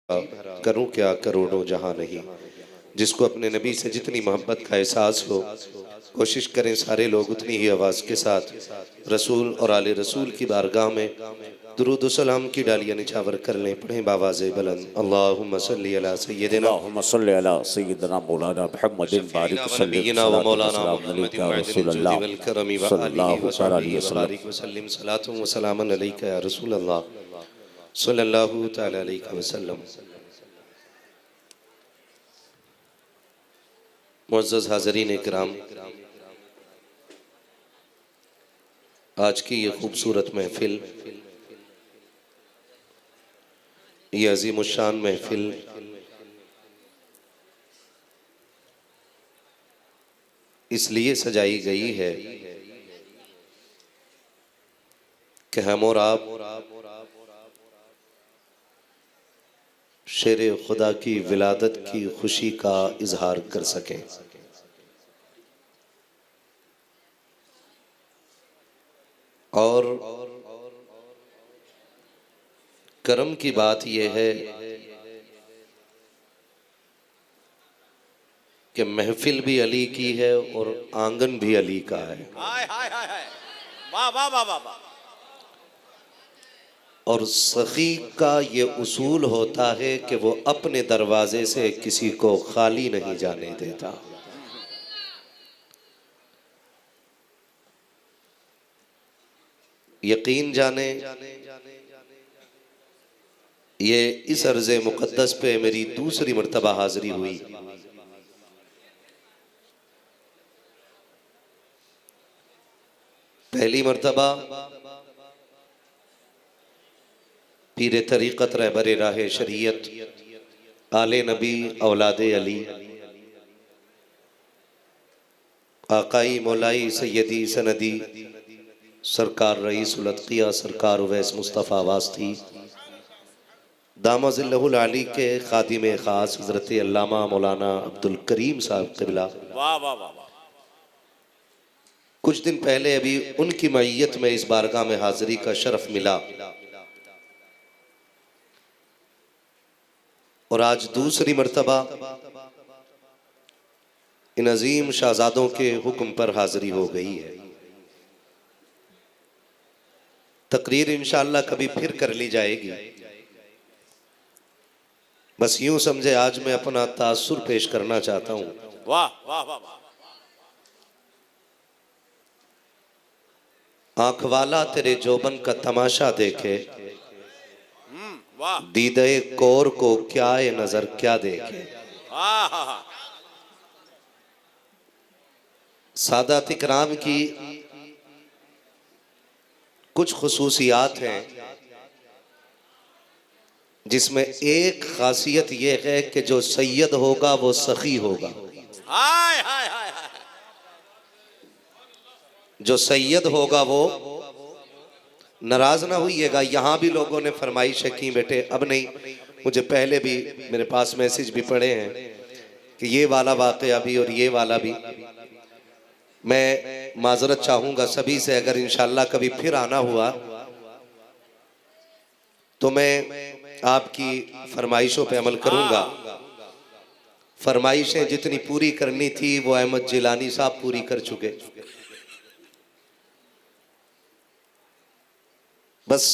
करूं क्या करोड़ों जहां नहीं। जिसको अपने नबी से जितनी मोहब्बत का एहसास हो, कोशिश करें सारे लोग उतनी ही आवाज़ के साथ रसूल और आले रसूल की बारगाह में दुरूद व सलाम की डालियां निछावर कर लें। पढ़ें बावाज़े बुलंद, अल्लाहुम्मा सल्ली अला सय्यिदिना अल्लाहुम्मा सल्ली अला सय्यिदिना मौलाना मुहम्मदिन बारिक शफ़ीना व सल्लि नबीना व सलातो व मौलाना सलाम मुहम्मदिन अलैका मअदिनिल जुदी रसूलल्लाह वल करमी व आलिहि सल्लल्लाहु व तआला सहबिहि अलैहि व वसल्लम। बारिक व सल्लिम सलातु व सलामन अलैका या रसूलल्लाह सल्लल्लाहु तआला अलैहि वसल्लम। मुअज़्ज़ज़ हाज़रीन इकराम, आज की ये खूबसूरत महफिल, ये अज़ीमुश्शान महफिल इसलिए सजाई गई है कि हम और आप शेर खुदा की विलादत की खुशी का इजहार कर सकें। और करम की बात यह है कि महफिल भी अली की है और आंगन भी अली का है। हाय हाय हाय हाय, वाह वाह वाह वाह वाह। और सखी का ये उसूल होता है कि वो अपने दरवाजे से किसी को खाली नहीं जाने देता। यकीन जाने, ये इस अर्ज़े मुक़द्दस पे मेरी दूसरी मर्तबा हाज़री हुई। पहली मर्तबा पीर तरीक़त रहबर राह शरीयत आले नबी औलादे अली आकाई मौलाई सैयदी सनदी सरकार रईसुल अत्क़िया सरकार उवैस मुस्तफ़ा वास्ती दामज़िल्लहुल आली के खादिम ख़ास हज़रत अल्लामा मौलाना अब्दुल करीम साहब क़िबला, वाह वाह वाह वाह। कुछ दिन पहले अभी उनकी मईयत में इस बारगाह में हाज़िरी का शरफ़ मिला। और आज दूसरी मर्तबा इन अजीम शाहजादों के हुक्म पर हाज़िरी हो गई है। तकरीर इंशाअल्लाह कभी फिर कर ली जाएगी। बस यूं समझे आज मैं अपना तासुर पेश करना चाहता हूं। वाह वाह वाह वाह। आंख वाला तेरे जोबन का तमाशा देखे, वाह दीदे कौर को क्या ये नजर क्या देखे। हाँ हाँ हाँ। सादात इकराम की कुछ खुसूसियात हैं जिसमें एक खासियत यह है कि जो सैयद होगा वो सखी होगा। हाय हाय हाय हाय। जो सैयद होगा वो नाराज ना होइएगा। यहाँ भी लोगों ने फरमाइश की बेटे अब नहीं, मुझे पहले भी मेरे पास मैसेज भी पड़े हैं कि ये वाला वाक़या भी और ये वाला भी। मैं माजरत चाहूँगा सभी से, अगर इंशाअल्लाह कभी फिर आना हुआ तो मैं आपकी फरमाइशों पे अमल करूँगा। फरमाइशें जितनी पूरी करनी थी वो अहमद जिलानी साहब पूरी कर चुके। बस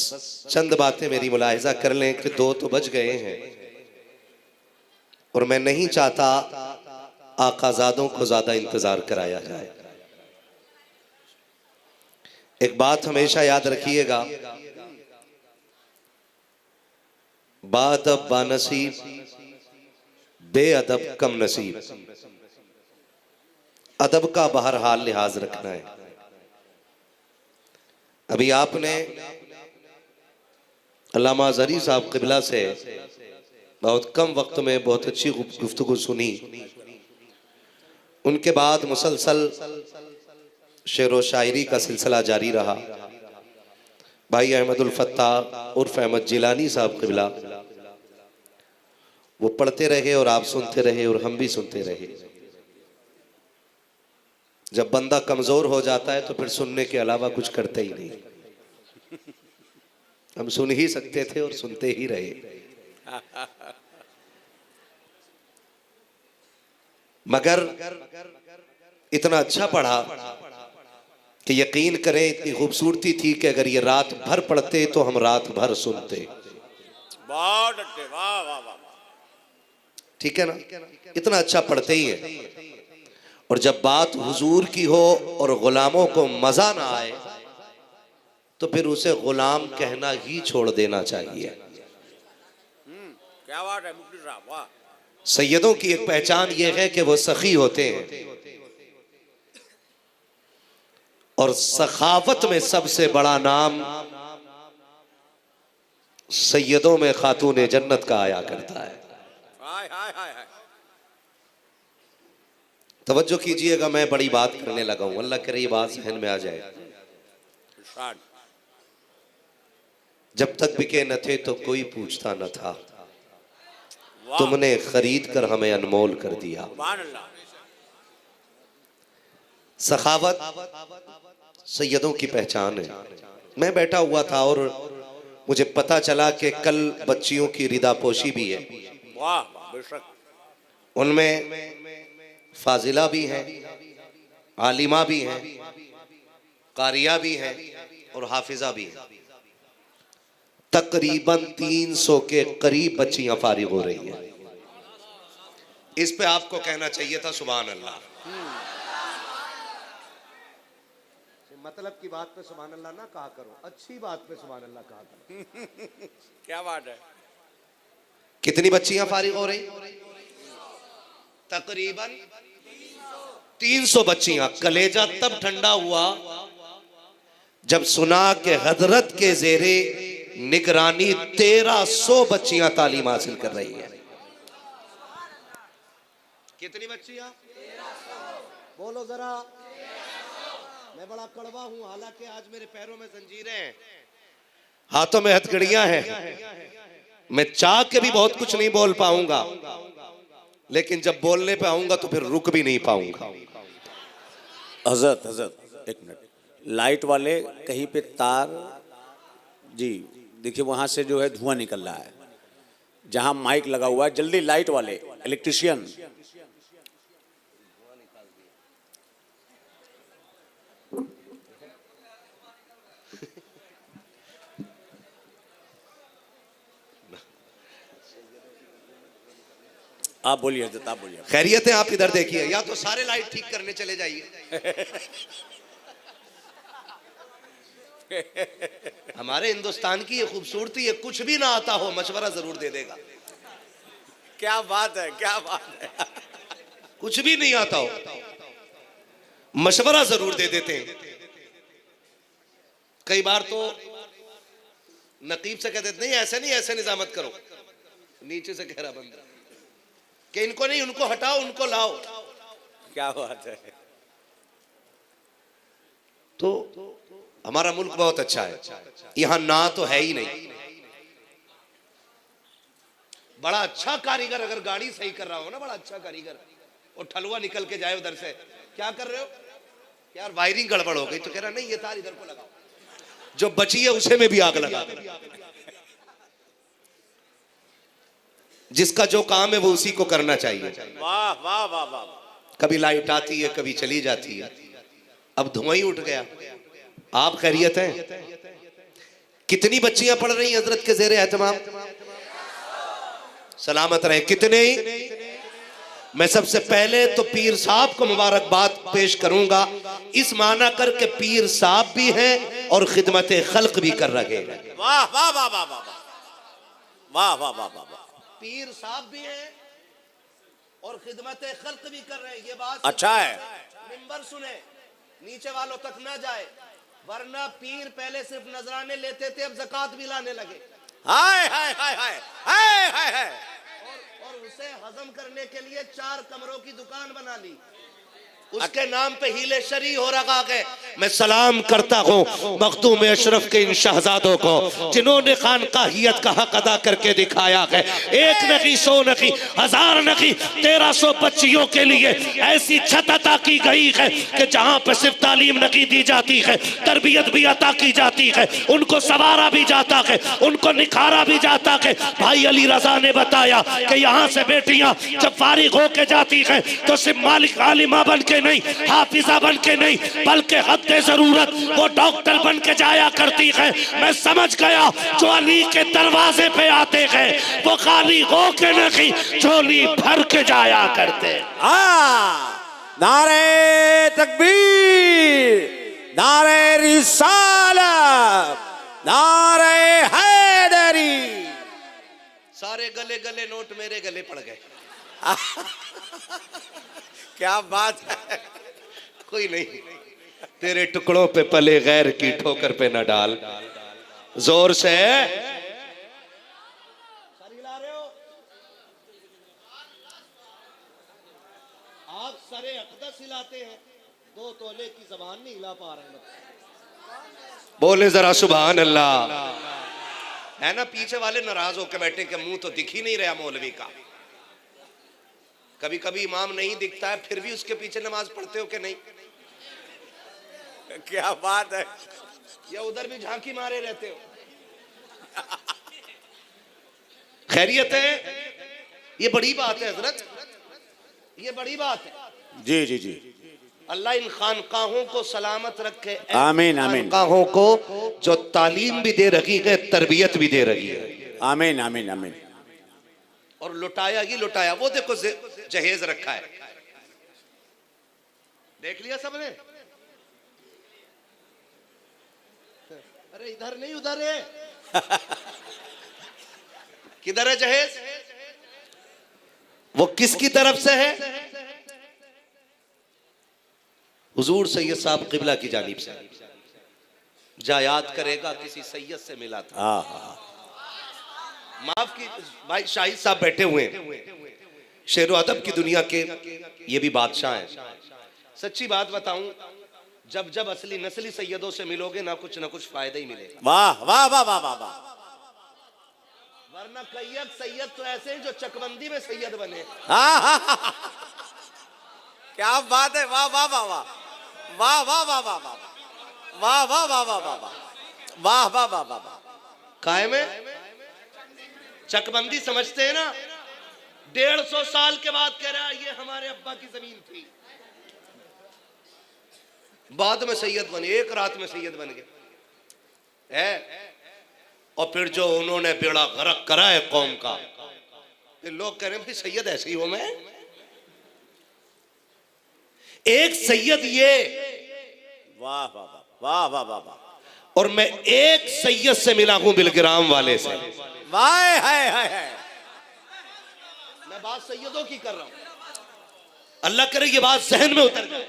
चंद बातें मेरी मुलाहिजा कर लें कि 2 तो बज गए हैं और मैं नहीं चाहता आकाजादों को ज्यादा इंतजार कराया जाए। एक बात हमेशा याद रखिएगा, बाअदब बानसीब बेअदब कम नसीब। अदब का बहरहाल लिहाज रखना है। अभी आपने अल्लामा ज़री साहब क़िबला से बहुत कम वक्त में बहुत अच्छी गुफ्तगू सुनी। उनके बाद मुसलसल शेर व शायरी का सिलसिला जारी रहा। भाई अहमदुल फत्ताह उर्फ अहमद जिलानी साहब क़िबला वो पढ़ते रहे और आप सुनते रहे और हम भी सुनते रहे। जब बंदा कमजोर हो जाता है तो फिर सुनने के अलावा कुछ करते ही नहीं। हम सुन ही सकते थे और सुनते ही रहे। मगर इतना अच्छा पढ़ा कि यकीन करें इतनी खूबसूरती थी कि अगर ये रात भर पढ़ते तो हम रात भर सुनते। बहुत अच्छे, वाह वाह वाह। ठीक है ना, इतना अच्छा पढ़ते ही है। और जब बात हुजूर की हो और गुलामों को मजा ना आए तो फिर उसे गुलाम कहना ही छोड़ देना चाहिए। क्या बात है मुफ्ती साहब, वाह। सैयदों की एक पहचान यह है कि वो सखी होते हैं और सखावत में सबसे बड़ा नाम सैयदों में खातून जन्नत का आया करता है। हाय हाय हाय हाय। तवज्जो कीजिएगा, मैं बड़ी बात करने लगा हूं, अल्लाह करे ये बात जहन में आ जाए। इरशाद। जब तक बिके न थे तो कोई पूछता न था, वाह, तुमने खरीद कर हमें अनमोल कर दिया। सुभान अल्लाह। सखावत सैयदों की पहचान है। मैं बैठा हुआ था और मुझे पता चला कि कल बच्चियों की रिदापोशी भी है। वाह बेशक। उनमें फाजिला भी हैं, आलिमा भी हैं, कारिया भी हैं और हाफिजा भी हैं। तकरीबन 300 के करीब बच्चियां फारिग हो रही हैं। इस पे आपको कहना चाहिए था सुभान अल्लाह। मतलब की बात पे सुभान अल्लाह ना कहा करो, अच्छी बात पे सुभान अल्लाह कहा करो। क्या बात है। कितनी बच्चियां फारिग हो रही? तकरीबन 300 बच्चियां। कलेजा तब ठंडा हुआ जब सुना कि हजरत के जेरे निगरानी 1300 बच्चियां तालीम हासिल कर रही हैं। कितनी बच्चियां? बोलो जरा। मैं बड़ा कड़वा हूं, हालांकि आज मेरे पैरों में जंजीरें हैं, हाथों में हथकड़ियां हैं। मैं चाह के भी बहुत कुछ नहीं बोल पाऊंगा, लेकिन जब बोलने पे आऊंगा तो फिर रुक भी नहीं पाऊंगा। हजरत हजरत एक मिनट, लाइट वाले कहीं पे तार जी देखिए, वहां से जो है धुआं निकल रहा है, जहां माइक लगा हुआ है, जल्दी लाइट वाले इलेक्ट्रिशियन। आप बोलिए हजरत, आप बोलिए। खैरियत है? आप इधर देखिए, या तो सारे लाइट ठीक करने चले जाइए। हमारे हिंदुस्तान की ये खूबसूरती है, कुछ भी ना आता हो मशवरा जरूर दे देगा। क्या बात है, क्या बात है। कुछ भी नहीं आता हो मशवरा जरूर दे देते हैं। कई बार तो नकीब से कह देते नहीं ऐसे नहीं, ऐसे निजामत करो, नीचे से घेरा बंद कि इनको नहीं, उनको हटाओ, उनको लाओ। क्या बात है। तो हमारा मुल्क बहुत अच्छा है, यहां ना तो है ही नहीं। बड़ा अच्छा कारीगर अगर गाड़ी सही कर रहा हो ना, बड़ा अच्छा कारीगर, और ठलुआ निकल के जाए उधर से, क्या कर रहे हो यार, वायरिंग गड़बड़ हो गई, तो कह रहा नहीं ये तार इधर को लगाओ, जो बची है उसे में भी आग लगा। जिसका जो काम है वो उसी को करना चाहिए। वाह वाह वाह वाह। कभी लाइट आती है, कभी चली जाती है, अब धुआं ही उठ गया। आप खैरियत हैं? कितनी बच्चियां पढ़ रही हैं हजरत के जेरे एहतमाम? सलामत रहे। कितने? मैं सबसे पहले तो पीर साहब को मुबारकबाद पेश करूंगा, इस माना कर के पीर साहब भी हैं और खिदमत खल्क भी कर रहे हैं। वाह वाह वाह वाह वाह वाह वाह वाह वाह। पीर साहब भी हैं और खिदमत खल्क भी कर रहे हैं। ये बात अच्छा है। मिंबर सुने, नीचे वालों तक ना जाए, वरना पीर पहले सिर्फ नजराने लेते थे, अब ज़कात भी लाने लगे। हाय हाय हाय हाय हाय हाय हाय। और उसे हजम करने के लिए 4 कमरों की दुकान बना ली। उसके नाम पे हीले शरी हो रखा है। मैं सलाम करता हूँ मखदूम अशरफ के इन शहजादों को जिन्होंने खानकाहियत का हक अदा करके दिखाया है। एक नहीं, 100 नहीं, 1000 नहीं, 1300 बच्चियों के लिए ऐसी छत अता की गई है कि जहाँ पे सिर्फ तालीम नहीं दी जाती है, तरबियत भी अता की जाती है, उनको संवारा भी जाता है, उनको निखारा भी जाता है। भाई अली रजा ने बताया कि यहाँ से बेटियां जब फारिग होके जाती हैं तो सिर्फ मालिक आलिमा बन के नहीं, हाफिजा बन के नहीं, बल्कि हद्दे जरूरत वो डॉक्टर बन के जाया करती है। मैं समझ गया जो अली के दरवाजे पे आते हैं वो खाली हो के नहीं, झोली भर के जाया करते। नारे तकबीर, नारे रिसालत, नारे हैदरी। सारे गले गले नोट मेरे गले पड़ गए। क्या बात है। कोई नहीं, तेरे टुकड़ों पे पले गैर की ठोकर पे न डाल। जोर से आप सरे अक़दस हिलाते हैं, 2 तोले की ज़बान नहीं हिला पा रहे हैं। बोले जरा सुभान अल्लाह। है ना, पीछे वाले नाराज होकर बैठे कि मुंह तो दिख ही नहीं रहा मौलवी का। कभी कभी इमाम नहीं दिखता है फिर भी उसके पीछे नमाज पढ़ते हो कि नहीं? क्या बात है। या उधर भी झांकी मारे रहते हो? खैरियत है? ये बड़ी बात है हजरत, ये बड़ी बात है। जी जी जी। अल्लाह इन खानकाहों को सलामत रखे। आमीन आमीन। खानकाहों को जो तालीम भी दे रही है, तरबियत भी दे रही है। आमीन आमीन आमीन। और लुटाया ही लुटाया। वो देखो जहेज रखा है, देख लिया सबने? अरे इधर नहीं उधर है। किधर है जहेज? वो किसकी तरफ से है? हुजूर सैयद साहब किबला की जानिब से। जा याद करेगा किसी सैयद से मिला था। माफ की भाई, शाहिद साहब बैठे हुए हैं, शेर अदब की दुनिया के ये भी बादशाह हैं। सच्ची बात बताऊं, जब जब असली नस्ली सैयदों से मिलोगे ना कुछ फायदा ही मिलेगा। वाह वाह वाह वाह वाह वाह। वरना कैयद सैयद तो ऐसे हैं जो चकबंदी में सैयद बने। क्या बात है। वाह वाह वाह वाह वाह वाह वाह वाह वाह वाह वाह वाह वाह वाह वाह वाह वाह वाह वाह। कायम है, चकबंदी समझते हैं ना? 150 साल के बाद कह रहा है ये हमारे अब्बा की जमीन थी। बाद में सैयद बने, एक रात में सैयद बन गए है। और फिर जो उन्होंने बेड़ा गर्क करा है कौम का, फिर लोग कह रहे हैं भाई सैयद ऐसे ही हो। मैं एक सैयद ये, वाह वाह वाह वाह वाह वाह। और मैं एक सैयद से मिला हूं बिलग्राम वाले से। वाह है मैं बात सैयदों की कर रहा हूं। अल्लाह करे ये बात जहन में उतर जाए।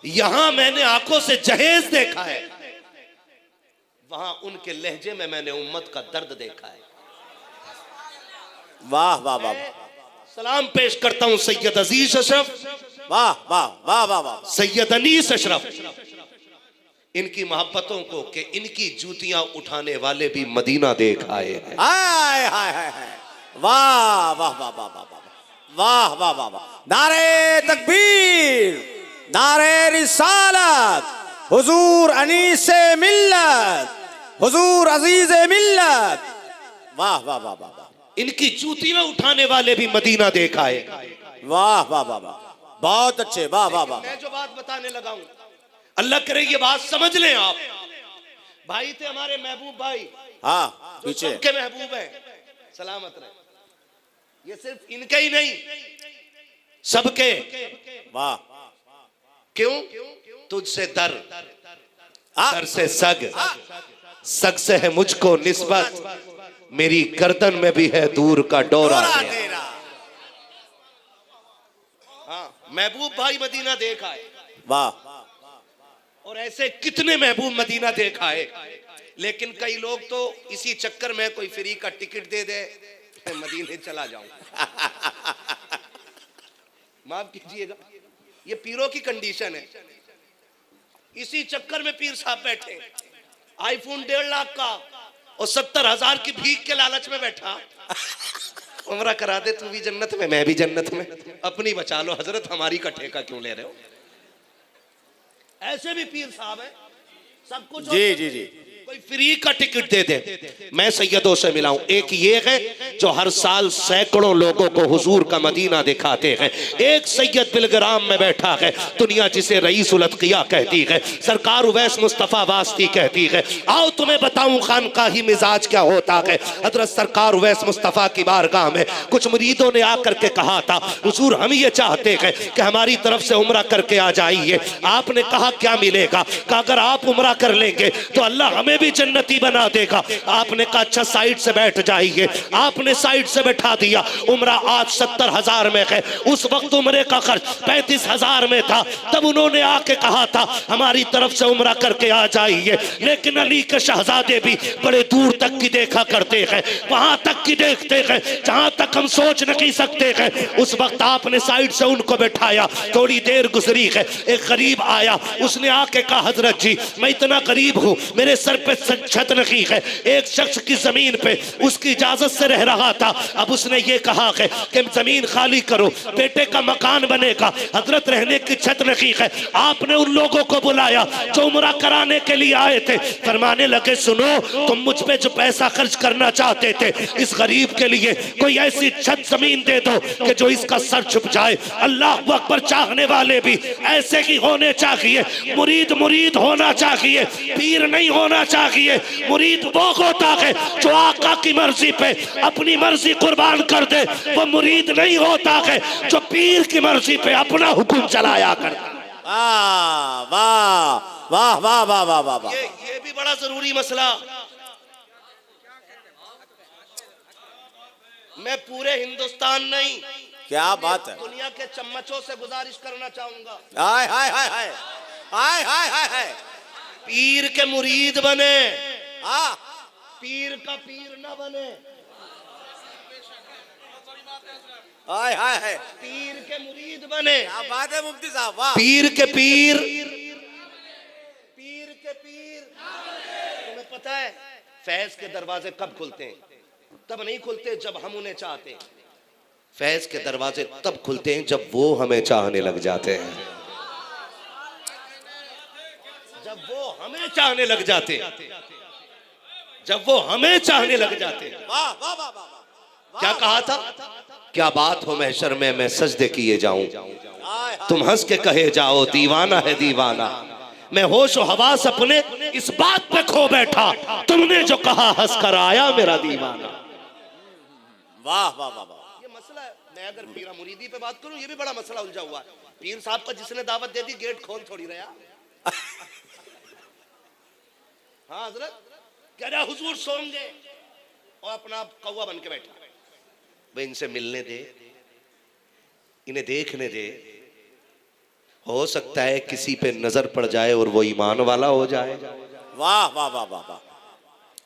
यहां मैंने आंखों से जहेज देखा है, वहां उनके लहजे में मैंने उम्मत का दर्द देखा है। वाह वाह वाह। सलाम पेश करता हूं सैयद अजीज अशरफ, वाह वाह वाह वाह वाह, सैयद अनीस अशरफ, इनकी मोहब्बतों को कि इनकी जूतियां उठाने वाले भी मदीना देख आए हैं। हाय हाय हाय हाय। वाह वाह वाह वाह वाह वाह वाह वाह वाह। नारे तकबीर, नारे रिसालत, हुजूर अनीस मिल्लत, हुजूर अजीज मिल्लत। वाह वाह वाह वाह। इनकी जूतियां उठाने वाले भी मदीना देख आए। वाह वाह वाह वाह, बहुत अच्छे। वाह वाह वाह। मैं जो बात बताने लगा हूं, अल्लाह करे ये बात समझ लें आप। भाई थे हमारे महबूब भाई, हाँ पीछे के महबूब हैं, सलामत रहे। ये सिर्फ इनके ही नहीं, सबके। वाह। क्यों? तुझसे दर, दर से सग, सग से है मुझको निस्बत, मेरी गर्दन में भी है दूर का डोरा तेरा। हाँ, महबूब भाई मदीना देख आए। वाह। और ऐसे कितने महबूब मदीना देख आए। लेकिन कई लोग तो इसी चक्कर में कोई फ्री का टिकट दे दे, मदीने चला जाऊं। माफ कीजिएगा, ये पीरों की कंडीशन है। इसी चक्कर में पीर साहब बैठे, आईफोन 1.5 लाख का और 70,000 की भीख के लालच में बैठा। उम्रा करा दे, तू भी जन्नत में मैं भी जन्नत में, अपनी बचा लो हजरत, हमारी का ठेका क्यों ले रहे हो। ऐसे भी पीर साहब है, सब कुछ जी जी जी। कोई फ्री का टिकट दे दे। मैं सैयदों से मिला हूं, एक ये है जो हर साल सैकड़ों लोगों को हुजूर का मदीना दिखाते हैं। एक सैयद बिलग्राम में बैठा है, दुनिया जिसे रईसुल अतकिया कहती है, सरकार उवैस मुस्तफा वास्ती कहती है। आओ तुम्हें बताऊं खानकाही मिजाज क्या होता है। हजरत सरकार उवैस मुस्तफा की बारगाह में कुछ मुरीदों ने आकर के कहा था, हुजूर हम ये चाहते हैं कि हमारी तरफ से उम्रा करके आ जाइए। आपने कहा क्या मिलेगा? कहा अगर आप उम्रा कर लेंगे तो अल्लाह हमें भी जन्नती बना देगा। आपने कहा अच्छा साइड से बैठ जाइए। आपने साइड से बैठा दिया। उम्रा आज 70,000 में है, उस वक्त उम्रे का खर्च 35,000 में था। तब उन्होंने आके कहा था हमारी तरफ से उम्रा करके आ जाइए। लेकिन अली के शहजादे भी बड़े दूर तक की देखा करते हैं, वहां तक की देखते हैं जहां तक हम सोच नहीं सकते हैं। उस वक्त आपने साइड से उनको बैठाया। थोड़ी देर गुजरी है, एक गरीब आया, उसने आके कहा हजरत जी मैं इतना गरीब हूं, मेरे सर पे छत नहीं है। एक शख्स की जमीन पे उसकी इजाजत से रह रहा था, अब उसने ये कहा है कि जमीन खाली करो, बेटे का मकान बनेगा। हजरत रहने की छत नहीं है। आपने उन लोगों को बुलाया जो उम्रा कराने के लिए आए थे। फरमाने लगे सुनो, तुम मुझ पे जो पैसा खर्च करना चाहते थे, इस गरीब के लिए कोई ऐसी छत जमीन दे दो कि जो इसका सर छुप जाए। अल्लाह अकबर चाहने वाले भी ऐसे ही होने चाहिए। मुरीद मुरीद होना चाहिए, पीर नहीं होना चाहिए। मुरीद वो होता है जो आका की मर्जी पे अपनी मर्जी कुर्बान कर दे। वो मुरीद नहीं होता है जो पीर की मर्जी पे अपना हुक्म चलाया करता। वाह वाह वाह वाह वाह वाह वाह वाह। ये भी बड़ा जरूरी मसला। मैं पूरे हिंदुस्तान नहीं, क्या बात है, दुनिया के चम्मचों से गुजारिश करना चाहूंगा, हाय हाय हाय हाय हाय हाय हाय हाय, पीर के मुरीद बने, हाँ पीर का पीर न बने। हाय हाय हाय, पीर के मुरीद बने। क्या बात है मुफ्ती साहब, वाह। पीर के पीर, पीर के पीर। तुम्हें पता है फैज के दरवाजे कब खुलते हैं? तब नहीं खुलते जब हम उन्हें चाहते हैं। फैज के दरवाजे तब खुलते हैं जब वो हमें चाहने लग जाते हैं, जब वो हमें चाहने लग जाते हैं, जब वो हमें चाहने लग जाते हैं। वाह वाह वाह वाह। क्या कहा था? क्या बात हो महशर में मैं सजदे किए जाऊं, तुम हंस के कहे जाओ दीवाना है दीवाना। मैं होश और हवास अपने इस बात पे खो बैठा, तुमने जो कहा हंस कर आया मेरा दीवाना। वाह वाह वाह वाह। ये मसला है। मैं अगर पीरा मुरीदी पे बात करूं, ये भी बड़ा मसला उलझा हुआ है। पीर साहब का जिसने दावत दे दी गेट खोल थोड़ी रहा। हाँ हजरत कह रहा हुजूर सोंगे और अपना कौवा बन के बैठा। भाई इनसे मिलने दे, इन्हें देखने दे, हो सकता है किसी पे नजर पड़ जाए और वो ईमान वाला हो जाए। वाह वाह वाह वाह वाह।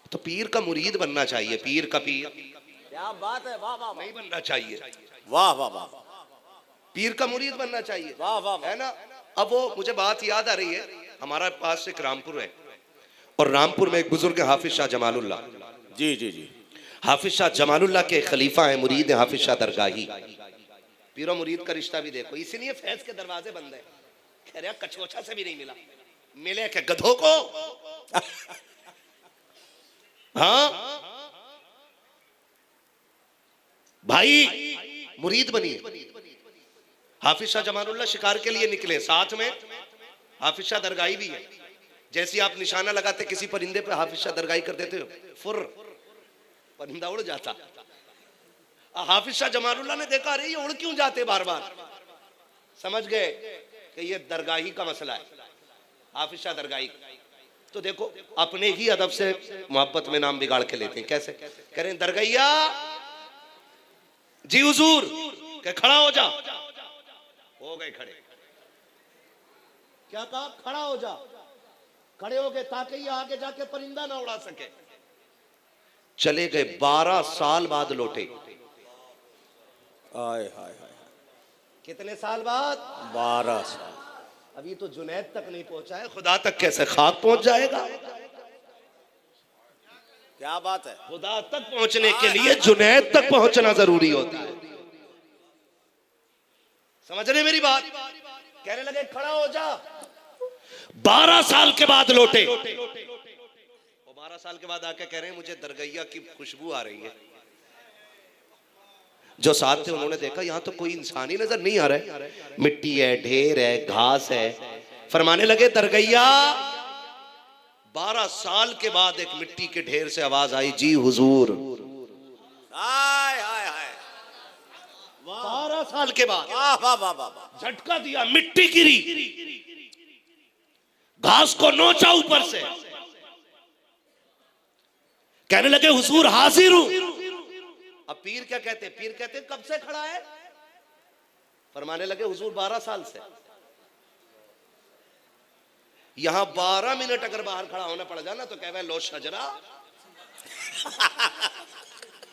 तो पीर का मुरीद बनना चाहिए, पीर का पीर क्या बात है, वाह वाह नहीं बनना चाहिए। वाह वाह वाह। पीर का मुरीद बनना चाहिए, वाह वाह है ना। अब वो मुझे बात याद आ रही है, हमारा पास एक रामपुर है और रामपुर में एक बुजुर्ग हाफिज शाह जमालुल्लाह। जी जी जी। हाफिज शाह जमालुल्लाह के खलीफा हैं, मुरीद हैं हाफिज शाह दरगाही। पीरो मुरीद का रिश्ता भी देखो, इसीलिए फैज के दरवाजे बंद है। कह रहा कछोछा से भी नहीं मिला, मिले क्या गधों को। हाँ भाई मुरीद बनिए। हाफिज शाह जमालुल्लाह शिकार के लिए निकले, साथ में हाफिज शाह दरगाही भी है। जैसे आप निशाना लगाते किसी परिंदे पे, हाफिज शाह दरगाही कर देते हो, फुर परिंदा उड़ जाता। हाफिज शाह जमालुल्लाह ने देखा अरे ये उड़ क्यों जाते बार बार, समझ गए कि ये दरगाही का मसला है, हाफिज शाह दरगाही। तो देखो अपने ही अदब से मोहब्बत में नाम बिगाड़ के लेते हैं। कैसे कह रहे हैं दरगैया जी हुजूर, के खड़ा हो जा। हो गए खड़े। क्या कहा? खड़ा हो जा। खड़े हो गए ताकि ये आगे जाके परिंदा ना उड़ा सके। चले गए, 12 साल बाद लौटे। हाय हाय हाय। कितने साल बाद? 12 साल। अभी तो जुनैद तक नहीं पहुंचा है, खुदा तक कैसे खाक पहुंच जाएगा? क्या बात है। खुदा तक पहुंचने के लिए जुनैद तक पहुंचना जरूरी होता है। समझ रहे मेरी बात? कहने लगे खड़ा हो जा। 12 साल के बाद लौटे। 12 साल के बाद आके कह रहे हैं मुझे दरगैया की खुशबू आ रही है। जो साथ थे उन्होंने देखा यहां तो कोई इंसान ही नजर नहीं आ रहा है, मिट्टी है, ढेर है, घास है। फरमाने लगे दरगैया। 12 साल के बाद एक मिट्टी के ढेर से आवाज आई, जी हुजूर। हाय हाय हाय। 12 साल के बाद वाह वाह वाह वाह। झटका दिया, मिट्टी गिरी, घास को नोचा ऊपर से। कहने लगे हुजूर हाजिर हूं। अब पीर क्या कहते? पीर कहते कब से खड़ा है? फरमाने लगे हुजूर 12 साल से। यहां 12 मिनट अगर बाहर खड़ा होना पड़ जाना तो कहवे लो शजरा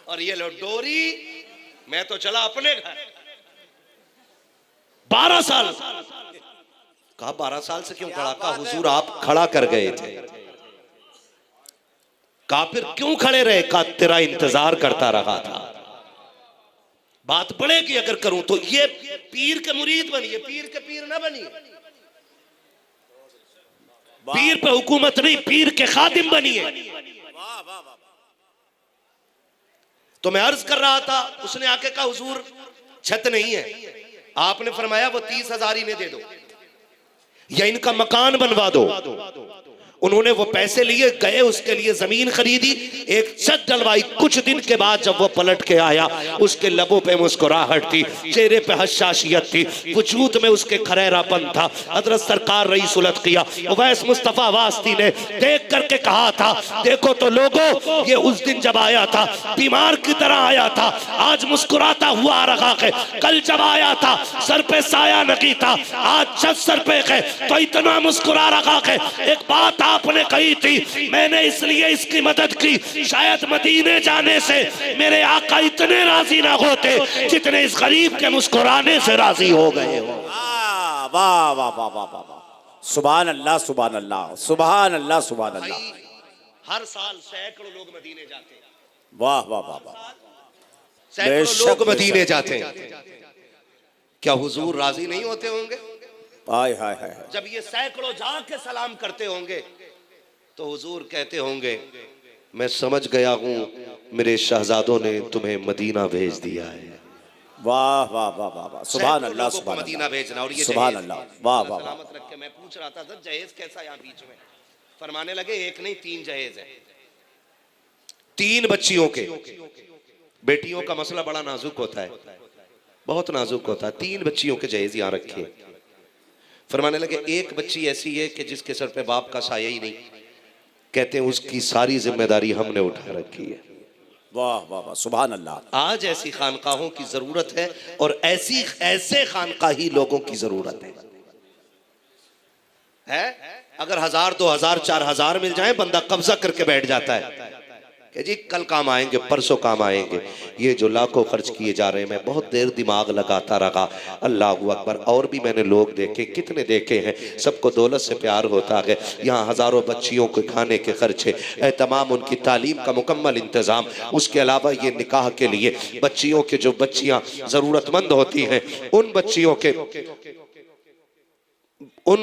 और ये लो डोरी, मैं तो चला अपने घर। 12 साल। कहा 12 साल से क्यों खड़ा? कहा हुजूर आप खड़ा कर गए थे। कहा फिर क्यों खड़े रहे? कहा तेरा इंतजार करता रहा था। बात बढ़ेगी अगर करूं तो। ये पीर के मुरीद बनिए, पीर के पीर ना बनिए। पीर पे हुकूमत नहीं, पीर के खादिम बनिए। तो मैं अर्ज कर रहा था, उसने आके कहा हुजूर छत नहीं है। आपने फरमाया वो 30,000 इन्हें दे दो या इनका मकान बनवा दो। उन्होंने वो पैसे लिए, गए, उसके लिए जमीन खरीदी, एक छत डलवाई। कुछ दिन के बाद जब वो पलट के आया, उसके लबों पे मुस्कुराहट थी, चेहरे पे हशाशियत थी, वजूद में उसके खरैरापन था। हजरत सरकार रईस उल अत्किया उवैस मुस्तफा वास्ती ने देख करके कहा था, देखो तो लोगों, ये उस दिन जब आया था बीमार की तरह आया था, आज मुस्कुराता हुआ आ रहा है। कल जब आया था सर पे साया नहीं था, आज छत सर पे है तो इतना मुस्कुरा रहा है। एक बात आपने कही थी, मैंने इसलिए इसकी मदद की, शायद मदीने जाने से मेरे आका इतने राजी ना होते जितने इस गरीब के मुस्कुराने से राजी हो गए हो। वाह वाह वाह वाह वाह वाह। सुभान अल्लाह सुभान अल्लाह सुभान अल्लाह सुभान अल्लाह। हर साल सैकड़ों लोग मदीने जाते हैं। वाह वाह वाह वाह। सैकड़ों लोग मदीने जाते हैं। क्या हुजूर राजी नहीं होते होंगे? हाय हाय हाय। जब ये सैकड़ों जाके सलाम करते होंगे तो हुजूर कहते होंगे मैं समझ गया हूं मेरे शहजादों ने तुम्हें मदीना भेज दिया है। वाह वाह वाह वाह वाह। सुभान अल्लाह सुभान मदीना भेजना। और ये सुभान अल्लाह। वाह वाह। सलामत रख के मैं पूछ रहा था सर जहेज कैसा यहाँ बीच में? फरमाने लगे एक नहीं 3 जहेज है। 3 बच्चियों के। बेटियों का मसला बड़ा नाजुक होता है, बहुत नाजुक होता है। 3 बच्चियों के जहेज यहाँ रखे। फरमाने लगे एक बच्ची ऐसी है कि जिसके सर पे बाप का साया ही नहीं, कहते हैं उसकी सारी जिम्मेदारी हमने उठा रखी है। वाह वाह वाह। सुभान अल्लाह। आज ऐसी खानकाहों की जरूरत है और ऐसे खानकाही लोगों की जरूरत है। अगर 1000 2000 4000 मिल जाए बंदा कब्जा करके बैठ जाता है कि जी कल काम आएंगे, परसों काम आएंगे। ये जो लाखों खर्च किए जा रहे हैं, मैं बहुत देर दिमाग लगाता रहा। अल्लाह अकबर। और भी मैंने लोग देखे, कितने देखे हैं, सबको दौलत से प्यार होता है। यहाँ हजारों बच्चियों को खाने के खर्चे, तमाम उनकी तालीम का मुकम्मल इंतजाम। उसके अलावा ये निकाह के लिए बच्चियों के जो बच्चियाँ ज़रूरतमंद होती हैं, उन बच्चियों के उन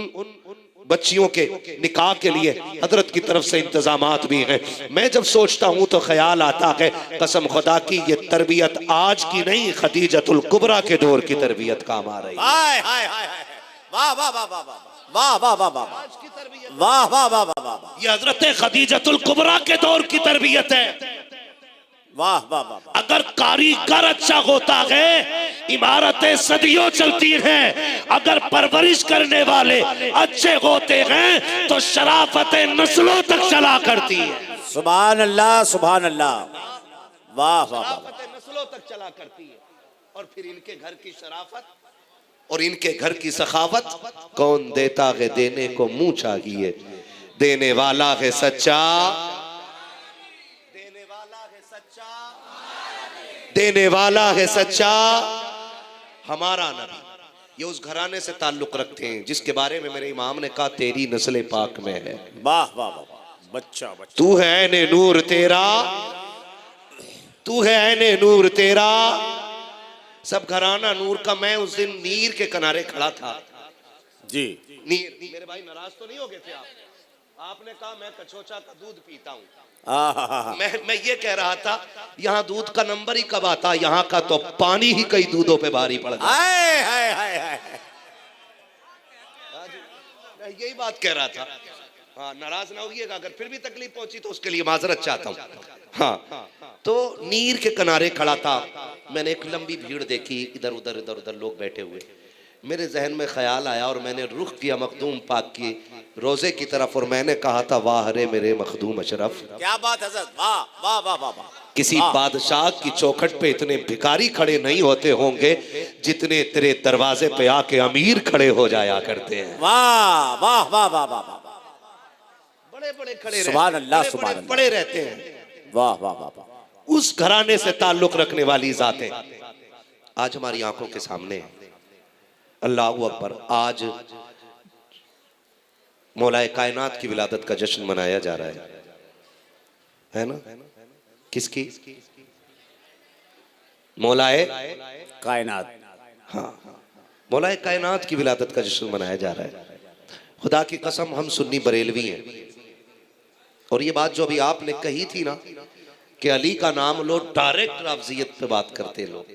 बच्चियों के निकाह के लिए हजरत की तरफ से इंतजामात भी हैं। मैं जब सोचता हूँ तो ख्याल आता है कसम खुदा की ये तरबियत आज की नहीं, खदीजतुल कुबरा के दौर की तरबियत काम आ रही है। हाय हाय हाय। वाह वाह वाह वाह वाह वाह वाह वाह वाह वाह वाह वाह वाह। ये हजरत खदीजतुल कुबरा के दौर की तरबियत है। वाह वाह वाह। अगर कारीगर अच्छा होता है इमारतें सदियों चलती हैं, अगर परवरिश करने वाले अच्छे होते हैं तो शराफतें नस्लों तक चला करती है। सुभान अल्लाह सुभान अल्लाह। वाह वाह वाह। नस्लों तक चला करती है। और फिर इनके घर की शराफत और इनके घर की सखावत, कौन देता है देने को मुंह चाहिए, देने वाला है सच्चा, देने वाला है सच्चा हमारा नबी। ये उस घराने से ताल्लुक रखते हैं जिसके बारे में मेरे इमाम ने कहा तेरी नस्ल पाक में है। वाह वाह वाह, बच्चा बच्चा। तू है ऐने नूर तेरा, तू है ऐने नूर तेरा, सब घराना नूर का। मैं उस दिन नीर के किनारे खड़ा था जी। नीर, मेरे भाई नाराज तो नहीं हो गए थे आप? आपने कहा मैं कचौचा का दूध पीता हूँ। मैं ये कह रहा था यहाँ दूध का नंबर ही कब आता, यहाँ का तो पानी ही कई दूधों पे भारी पड़ गया। मैं यही बात कह रहा था। हाँ, नाराज ना होइएगा, अगर फिर भी तकलीफ पहुंची तो उसके लिए माजरत चाहता हूँ। हाँ, तो नीर के किनारे खड़ा था, मैंने एक लंबी भीड़ देखी, इधर उधर लोग बैठे हुए। मेरे जहन में ख्याल आया और मैंने रुख किया मखदूम पाक की रोजे की तरफ और मैंने कहा था वाह रे मेरे मखदूम अशरफ। क्या बात हज़रत, वाह वाह वाह वाह वाह। किसी बादशाह की चौखट पे इतने भिखारी खड़े नहीं होते होंगे जितने तेरे दरवाजे पे आके अमीर खड़े हो जाया करते हैं। वाह वाह वाह वाह वाह वाह, बड़े बड़े खड़े सुभान अल्लाह, सुभान अल्लाह, पड़े रहते हैं। वाह वाह वाह वाह। उस घराने से ताल्लुक रखने वाली जातें आज हमारी आंखों के सामने हैं। अल्लाह अकबर। आज मौलाए कायनात की विलादत का जश्न मनाया जा रहा है ना? किसकी? मौलाए कायनात। हाँ, मौलाए कायनात की विलादत का जश्न मनाया जा रहा है। खुदा की कसम हम सुन्नी बरेलवी हैं और ये बात जो अभी आपने कही थी ना कि अली का नाम लो डायरेक्ट राफजियत पे बात करते लोग,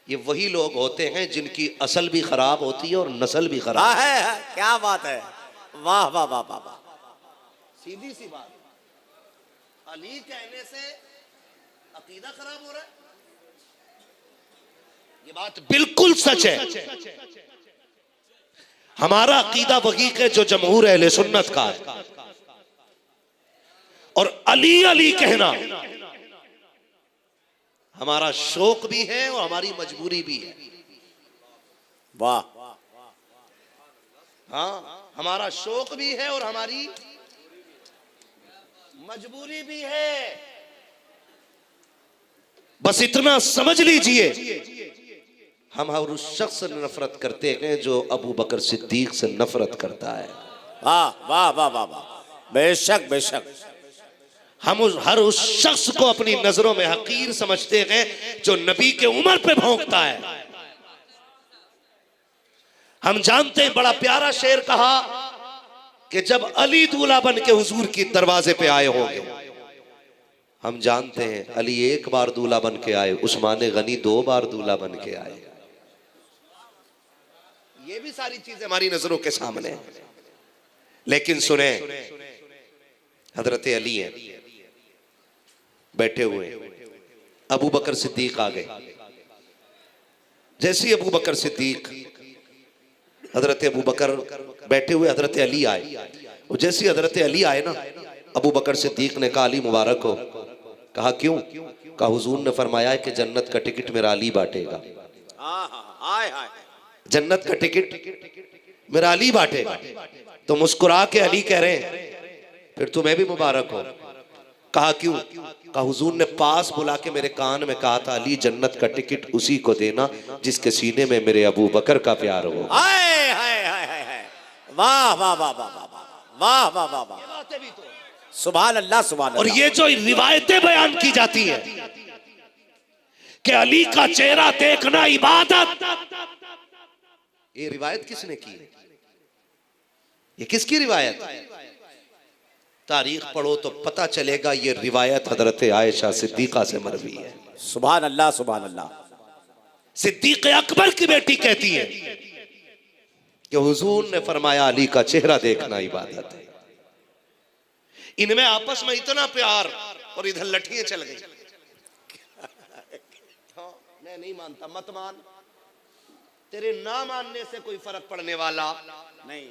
ये वही लोग होते हैं जिनकी असल भी खराब होती है और नस्ल भी खराब है। क्या बात है, वाह वाह वाह वाह वाह। सीधी सी बात, अली कहने से अकीदा खराब हो रहा है, ये बात बिल्कुल सच है। हमारा अकीदा वही है जो जमहूर अहले सुन्नत का है और अली अली कहना हमारा शौक भी है और हमारी मजबूरी भी है। वाह, हाँ, हमारा शौक भी है और हमारी मजबूरी भी है। बस इतना समझ लीजिए, हम हर उस शख्स से नफरत करते हैं जो अबू बकर सिद्दीक से नफरत करता है। वाह वाह वाह वाह वाह, बेशक बेशक। हम हर उस शख्स को अपनी नजरों में हकीर समझते हैं जो नबी के उम्र पे भौंकता है। हम जानते हैं, बड़ा प्यारा शेर कहा कि जब अली दूल्हा बन के हुजूर की दरवाजे पे आए होंगे, हम जानते हैं अली एक बार दूल्हा बन के आए, उस्मान गनी 2 बार दूल्हा बन के आए। ये भी सारी चीजें हमारी नजरों के सामने हैं। लेकिन सुने, हजरत अली हैं बैठे हुए, अबू बकर सिद्दीक आ गए। जैसे ही अबू बकर सिद्दीक, हजरत अबू बकर बैठे हुए, हजरत अली आए और जैसे ही हजरत अली आए ना, अबू बकर सिद्दीक ने कहा अली मुबारक हो। कहा क्यों? कहा हुजूर ने फरमाया है कि जन्नत का टिकट मेरा अली बांटेगा। जन्नत का टिकट मेरा अली बांटेगा। तो मुस्कुरा के अली कह रहे हैं फिर तुम्हें भी मुबारक हो। कहा क्यों? कहा हुजूर ने पास बुला के मेरे कान में कहा था अली जन्नत का टिकट उसी को देना जिसके सीने में मेरे अबू बकर का प्यार हो। वाह वाह वाह वाह वाह वाह वाह वाह, सुभान अल्लाह सुभान अल्लाह। और ये जो रिवायतें बयान की जाती हैं कि अली का चेहरा देखना इबादत, ये रिवायत किसने की? ये किसकी रिवायत? तारीख पढ़ो तो पता चलेगा ये रिवायत हजरत आयशा सिद्दीका से मरवी है। सुभान अल्लाह सुभान अल्लाह। सिद्दीक अकबर की बेटी कहती है कि हुजूर ने फरमाया अली का चेहरा देखना इबादत है। इनमें आपस में इतना प्यार और इधर लठियां चल गई। मैं नहीं मानता, मत मान, तेरे ना मानने से कोई फर्क पड़ने वाला नहीं,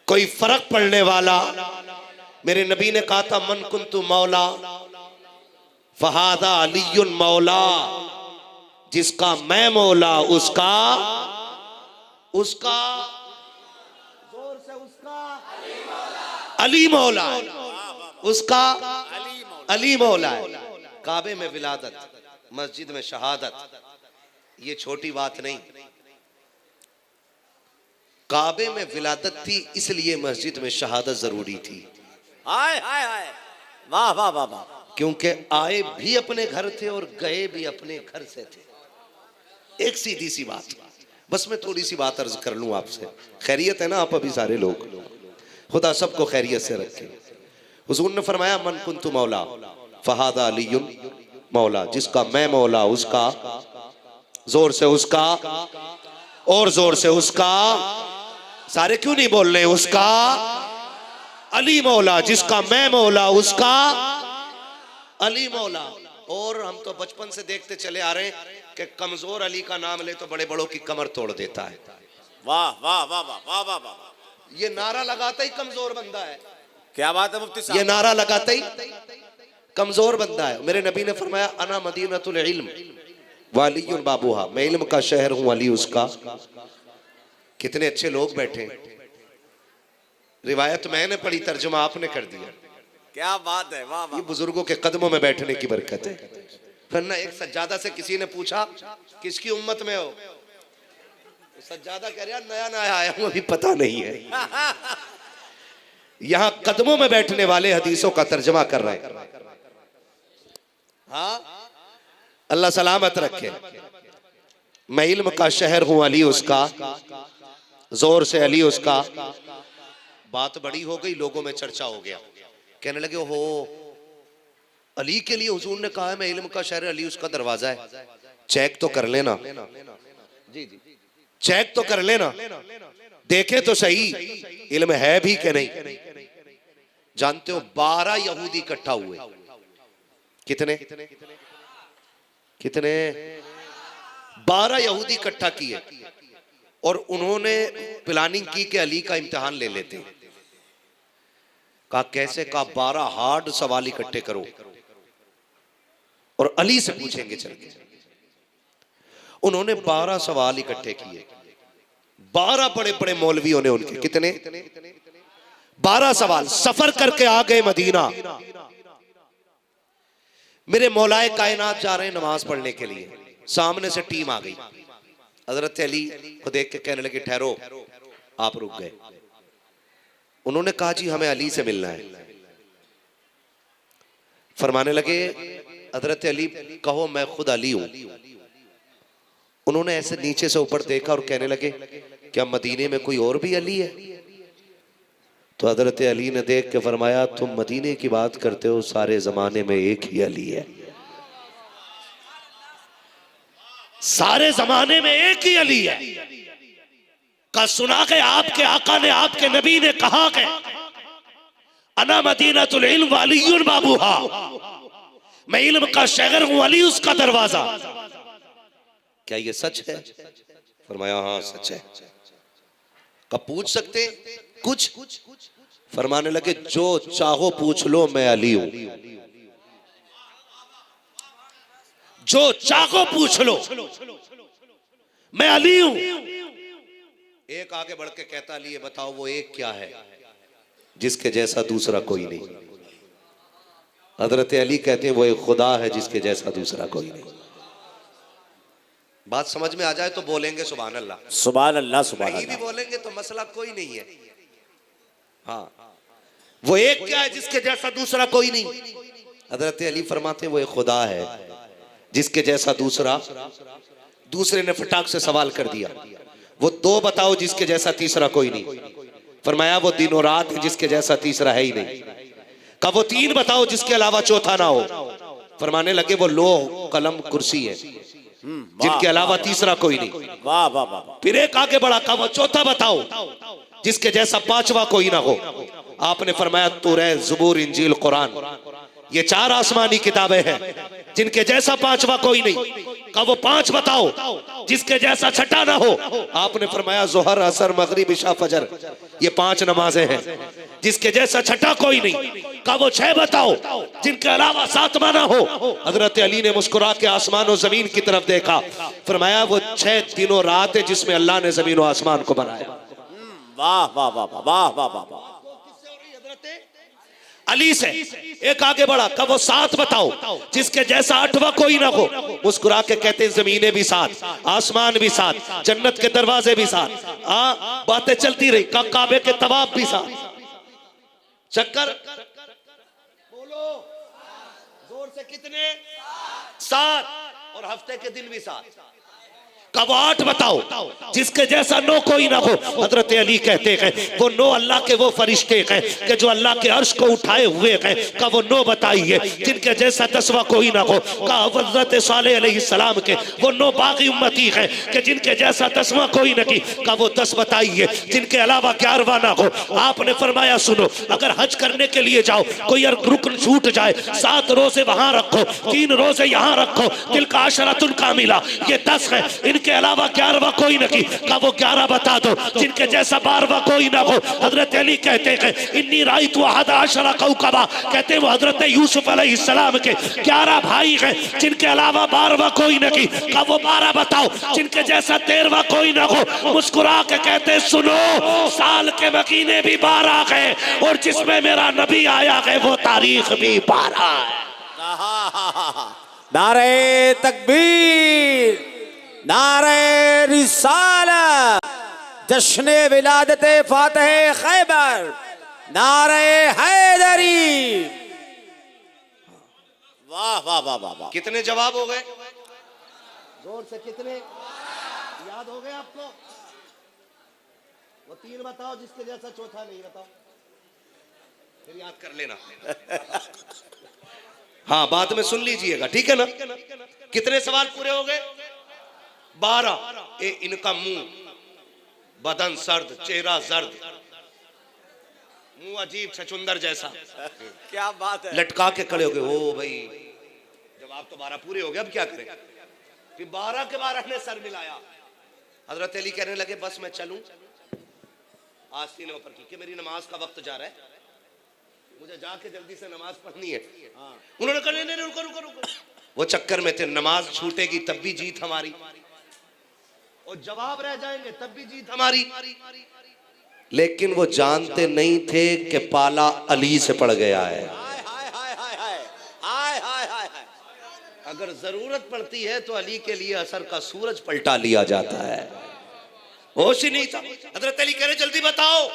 कोई फर्क पड़ने वाला। मेरे नबी ने कहा था मन कुन्तु मौला फहादा अलीयुन मौला, जिसका मैं मौला उसका जोर से उसका अली मौला है, उसका अली मौला है। काबे में विलादत, मस्जिद में शहादत, ये छोटी बात नहीं। काबे में विलादत थी, इसलिए मस्जिद में शहादत जरूरी थी। हाय हाय हाय, वाह वाह वाह वाह। क्योंकि आए भी अपने घर थे और गए भी अपने घर से थे। एक सीधी सी बात, बस मैं थोड़ी सी बात अर्ज कर लूं आपसे। खैरियत है ना आप अभी सारे लोग? खुदा सबको खैरियत से रखे। हुजूर ने फरमाया मन कुन्तु मौला फहादा अलीयुन मौला, जिसका मैं मौला उसका, जोर से उसका और जोर से उसका, सारे क्यों नहीं बोल रहे? उसका अली मौला, जिसका मैं मौला उसका अली मौला। और हम तो बचपन से देखते चले आ रहे हैं कि कमजोर अली का नाम ले तो बड़े बड़ों की कमर तोड़ देता है। वाह वाह वाह वाह वाह वाह वाह। ये नारा लगाता ही कमजोर बंदा है। क्या बात है मुफ्ती साहब, ये नारा लगाता ही कमजोर बंदा है। मेरे नबी ने फरमाया अना मदीनतुल इल्म वालियुन बाबूहा, मैं इल्म का शहर हूं, अली उसका। कितने अच्छे लोग बैठे। रिवायत मैंने पढ़ी, तर्जुमा आपने कर दिया। क्या बात है, वाह वाह। ये बुजुर्गों के कदमों में बैठने की बरकत है। वरना एक सज्जादा से किसी ने पूछा किसकी उम्मत में हो, तो सज्जादा कह रहा नया नया आया हूं, अभी पता नहीं है। यहां कदमों में बैठने वाले हदीसों का तर्जमा कर रहे हैं। हाँ, अल्लाह सलामत रखे। मैं इल्म का शहर हूं, अली उसका, जोर से अली उसका। बात बड़ी हो गई, लोगों में चर्चा हो गया। कहने लगे हो अली के लिए हुजूर ने कहा है मैं इल्म का शहर, अली उसका दरवाजा है। चेक तो कर लेना, जी जी चेक तो कर लेना, देखे तो सही इल्म है भी कि नहीं। जानते हो 12 यहूदी इकट्ठा हुए। कितने कितने 12 यहूदी इकट्ठा किए और उन्होंने प्लानिंग की कि अली का इम्तिहान ले लेते हैं। कहा कैसे? कहा 12 हार्ड सवाल इकट्ठे करो और अली से पूछेंगे चल के। उन्होंने 12 सवाल इकट्ठे किए। 12 बड़े बड़े मौलवियों ने उनके, कितने 12 सवाल। सफर करके आ गए मदीना। मेरे मौलाए कायनात जा रहे हैं नमाज पढ़ने के लिए, सामने से टीम आ गई। हजरत अली को देख के कहने लगे ठहरो, आप रुक गए। उन्होंने कहा जी हमें अली से मिलना है। फरमाने लगे हजरत अली कहो मैं खुद अली हूं। उन्होंने ऐसे नीचे से ऊपर देखा और कहने लगे क्या मदीने में कोई और भी अली है? तो हजरत अली ने देख के फरमाया तुम मदीने की बात करते हो, सारे जमाने में एक ही अली है। सारे जमाने में एक ही अली है। का सुना के आपके आका ने, आपके नबी ने कहा कि अना मदीनतुल इल्म वालियुन बाबूहा, मैं इल्म का शहर हूं, अली उसका दरवाजा। क्या ये सच है? फरमाया हाँ सच है। कब पूछ सकते कुछ? फरमाने लगे जो चाहो पूछ लो, मैं अली हूं। जो चाहो पूछ लो, मैं अली हूं। एक आगे बढ़ के कहता अली ये बताओ वो एक क्या है जिसके जैसा दूसरा कोई नहीं? हजरत अली कहते हैं वो एक खुदा है जिसके जैसा दूसरा कोई नहीं। बात समझ में आ जाए तो बोलेंगे सुभान अल्लाह, सुभान अल्लाह, सुभान नहीं भी अल्लाह। बोलेंगे तो मसला कोई नहीं है। हाँ, वो एक क्या है जिसके जैसा दूसरा कोई नहीं? हजरत अली फरमाते हैं वो एक खुदा है जिसके जैसा दूसरा। दूसरे ने फटाक से सवाल कर दिया वो दो बताओ जिसके जैसा तीसरा कोई नहीं। फरमाया वो दिन और रात है जिसके जैसा तीसरा है ही नहीं। कहा वो तीन बताओ जिसके अलावा चौथा ना हो। फरमाने लगे वो लोह कलम कुर्सी है जिनके अलावा तीसरा कोई नहीं। वाह वाह वाह। फिर एक आगे बढ़ा, कहा वो चौथा बताओ जिसके जैसा पांचवा कोई ना हो। आपने फरमाया तौरात, ज़बूर, इंजील, कुरान, ये 4 आसमानी किताबें हैं जिनके जैसा पांचवा कोई नहीं। कहा वो 5 बताओ जिसके जैसा छठा ना हो। आपने फरमाया ज़ोहर, असर, मगरिब, इशा, फजर, ये 5 नमाजें हैं जिसके जैसा छठा कोई नहीं। कहा वो 6 बताओ जिनके अलावा 7वां ना हो। हजरत अली ने मुस्कुरा के आसमान और जमीन की तरफ देखा। फरमाया वो 6 दिनों रात है जिसमें अल्लाह ने जमीन और आसमान को बनाया। वाह वाह वाह वाह वाह वाह वाह। अली से एक आगे बढ़ा, कब वो 7 बताओ जिसके जैसा 8वां कोई ना हो। मुस्कुरा के कहते जमीनें भी 7, आसमान भी 7, जन्नत के दरवाजे भी 7। बातें चलती रही, काबे के तवाफ भी 7। चक्कर बोलो जोर से, कितने? 7। और हफ्ते के दिन भी 7। कब 8 बताओ जिसके जैसा 9 कोई ना हो। हजरत अली कहते हैं वो 9 अल्लाह के वो फरिश्ते हैं कि जो अल्लाह के अर्श को उठाए हुए हैं। का वो 9 बताइए जिनके जैसा 10वां कोई ना हो। का हजरत सालेह अलैहिस्सलाम के वो 9 बाकी उम्मती हैं कि जिनके जैसा 10वां कोई नहीं। का वो 10 बताइए जिनके अलावा 11वां ना हो। आपने फरमाया सुनो, अगर हज करने के लिए जाओ, कोई रुकन छूट जाए, 7 रोजे वहां रखो, 3 रोजे यहाँ रखो, दिल का अशरतुल कामिला, ये 10 है। इनके अलावा 11वां कोई नहीं। का वो 11 बता दो जिनके जैसा 12वां कोई ना हो। हजरत अली कहते हैं इन्नी राइतु अहद अशरा कौकबा, कहते हैं वो हजरत यूसुफ अलैहिस्सलाम के 11 भाई हैं जिनके अलावा 12वां कोई नहीं। का वो 12 बताओ जिनके जैसा 13वां कोई ना हो। मुस्कुरा के कहते सुनो, साल के महीने भी 12 है और जिसमें मेरा नबी आया है वो तारीख भी 12 है। नारे तकबीर, नारे रिसालत, जश्न विलादत फातह खैबर, नारे हैदरी। वाह वाह वाह वाह वाह। कितने जवाब हो गए? जोर से कितने याद हो गए आपको? वो 3 बताओ जिसके जैसा चौथा नहीं। बताओ फिर याद कर लेना। हाँ बाद में सुन लीजिएगा, ठीक है ना? कितने सवाल पूरे हो गए? 12। इनका मुंह, बदन सर्द, चेहरा जर्द, मुंह अजीब छचुंदर जैसा। क्या बात है। लटका के खड़े हो गए। ओ भाई जवाब तो 12 पूरे हो गए, अब क्या करें? फिर 12 के 12 ने सर मिलाया। हजरत अली कहने लगे बस मैं चलूं, आज सीने ऊपर की कि मेरी नमाज का वक्त जा रहा है, मुझे जाके जल्दी से नमाज पढ़नी है। उन्होंने कहा नहीं रुको रुको रुको। वो चक्कर में थे, नमाज छूटेगी तब भी जीत हमारी, और जवाब रह जाएंगे तब भी जीत हमारी। लेकिन वो जानते नहीं थे कि पाला अली से पड़ गया है। अगर जरूरत पड़ती है तो अली के लिए असर का सूरज पलटा लिया जाता है। होश ही नहीं था। हजरत अली कह रहे जल्दी बताओ,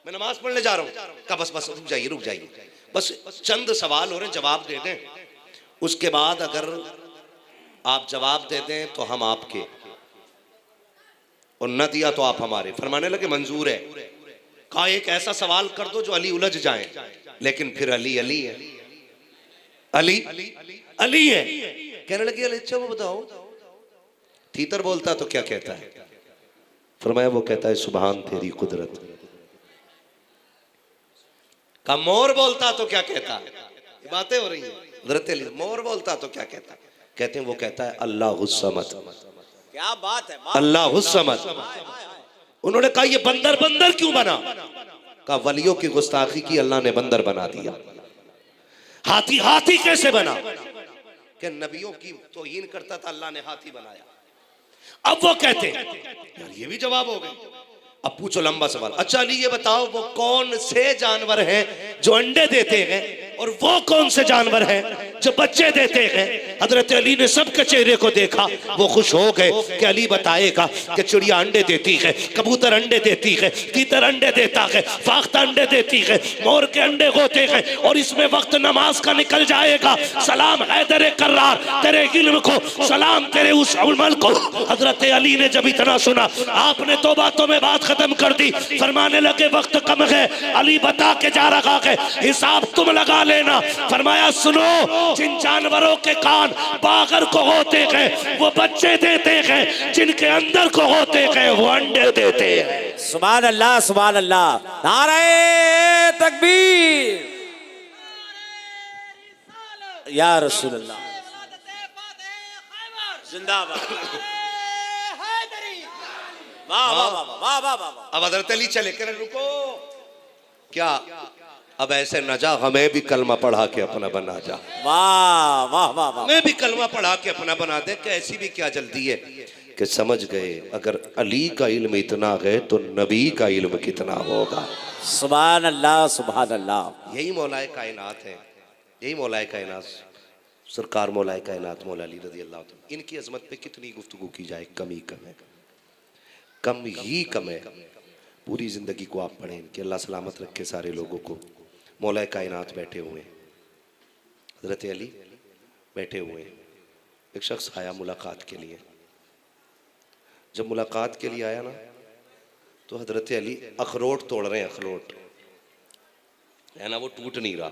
मैं नमाज पढ़ने जा रहा हूँ। कहा बस बस रुक जाइए, बस चंद सवाल हो रहे, जवाब दे दें, उसके बाद अगर आप जवाब दे दें तो हम आपके, और न दिया तो आप हमारे। फरमाने लगे मंजूर है। कहा एक ऐसा सवाल कर दो जो अली उलझ जाए। लेकिन फिर अली अली है, अली अली है। कहने लगे अली अच्छा वो बताओ, तीतर बोलता तो क्या कहता है? फरमाया वो कहता है सुभान तेरी कुदरत। का मोर बोलता तो क्या कहता है? ये बातें हो रही हैं। हज़रत अली मोर बोलता तो क्या कहता है? कहते हैं वो कहता है अल्लाहुस समद। क्या बात है, अल्लाहुस समद। उन्होंने कहा ये बंदर बंदर क्यों बना? कहा वलियों की गुस्ताखी की अल्लाह ने बंदर बना दिया। हाथी हाथी कैसे बना? कि नबियों की तौहीन करता था, अल्लाह ने हाथी बनाया। अब वो कहते यार ये भी जवाब हो गए। अब पूछो लंबा सवाल। अच्छा अली ये बताओ वो कौन से जानवर हैं जो अंडे देते हैं, और वो कौन से जानवर हैं जो बच्चे देते हैं? हजरत अली ने सबके चेहरे को देखा, वो खुश हो गए कि अली बताएगा कि चिड़िया अंडे देती है, कबूतर अंडे देती है, तीतर अंडे देता है, फाख्ता अंडे देती है, मोर के अंडे होते हैं, और इसमें वक्त नमाज का निकल जाएगा। सलाम हैदर कर्रार तेरे इल्म को, सलाम तेरे उस अमल को। हजरत अली ने जब इतना सुना, आपने तो बातों में बात खत्म कर दी। फरमाने लगे वक्त कम है। अली बता के जा रहा है हिसाब तुम लगा लेना। फरमाया सुनो, जिन जानवरों के कान बागर को होते हैं वो बच्चे देते हैं, जिनके अंदर को होते हैं वो अंडे देते हैं। सुभान अल्लाह, सुभान अल्लाह, नारे तकबीर, या रसूल अल्लाह, जिंदाबाद। वाह वाह वाह वाह वाह वाह। अब हजरत अली चले कर रुको, क्या अब ऐसे न जा, हमें भी कलमा पढ़ा के अपना बना जा। वाह वाह वाह वाह। मैं भी कलमा पढ़ा के अपना बना दे। कि ऐसी भी क्या जल्दी है कि समझ गए अगर अली का इल्म इतना है तो नबी का इल्म कितना होगा। सुभान अल्लाह सुभान अल्लाह। यही मौलाए कायनात है, यही मौलाए कायनात सरकार मौलाए कायनात मौला अली रज़ी अल्लाह तआला। इनकी अजमत पे कितनी गुफ्तगू की जाए कम ही कम है, कम ही कम है। पूरी ज़िंदगी को आप पढ़ें कि अल्लाह सलामत रखे सारे लोगों को। मौलाए कायनात बैठे हुए हैं, हज़रत अली बैठे हुए हैं। एक शख्स आया मुलाकात के लिए। जब मुलाकात के लिए आया ना तो हज़रत अली अखरोट तोड़ रहे हैं, अखरोट है ना, वो टूट नहीं रहा।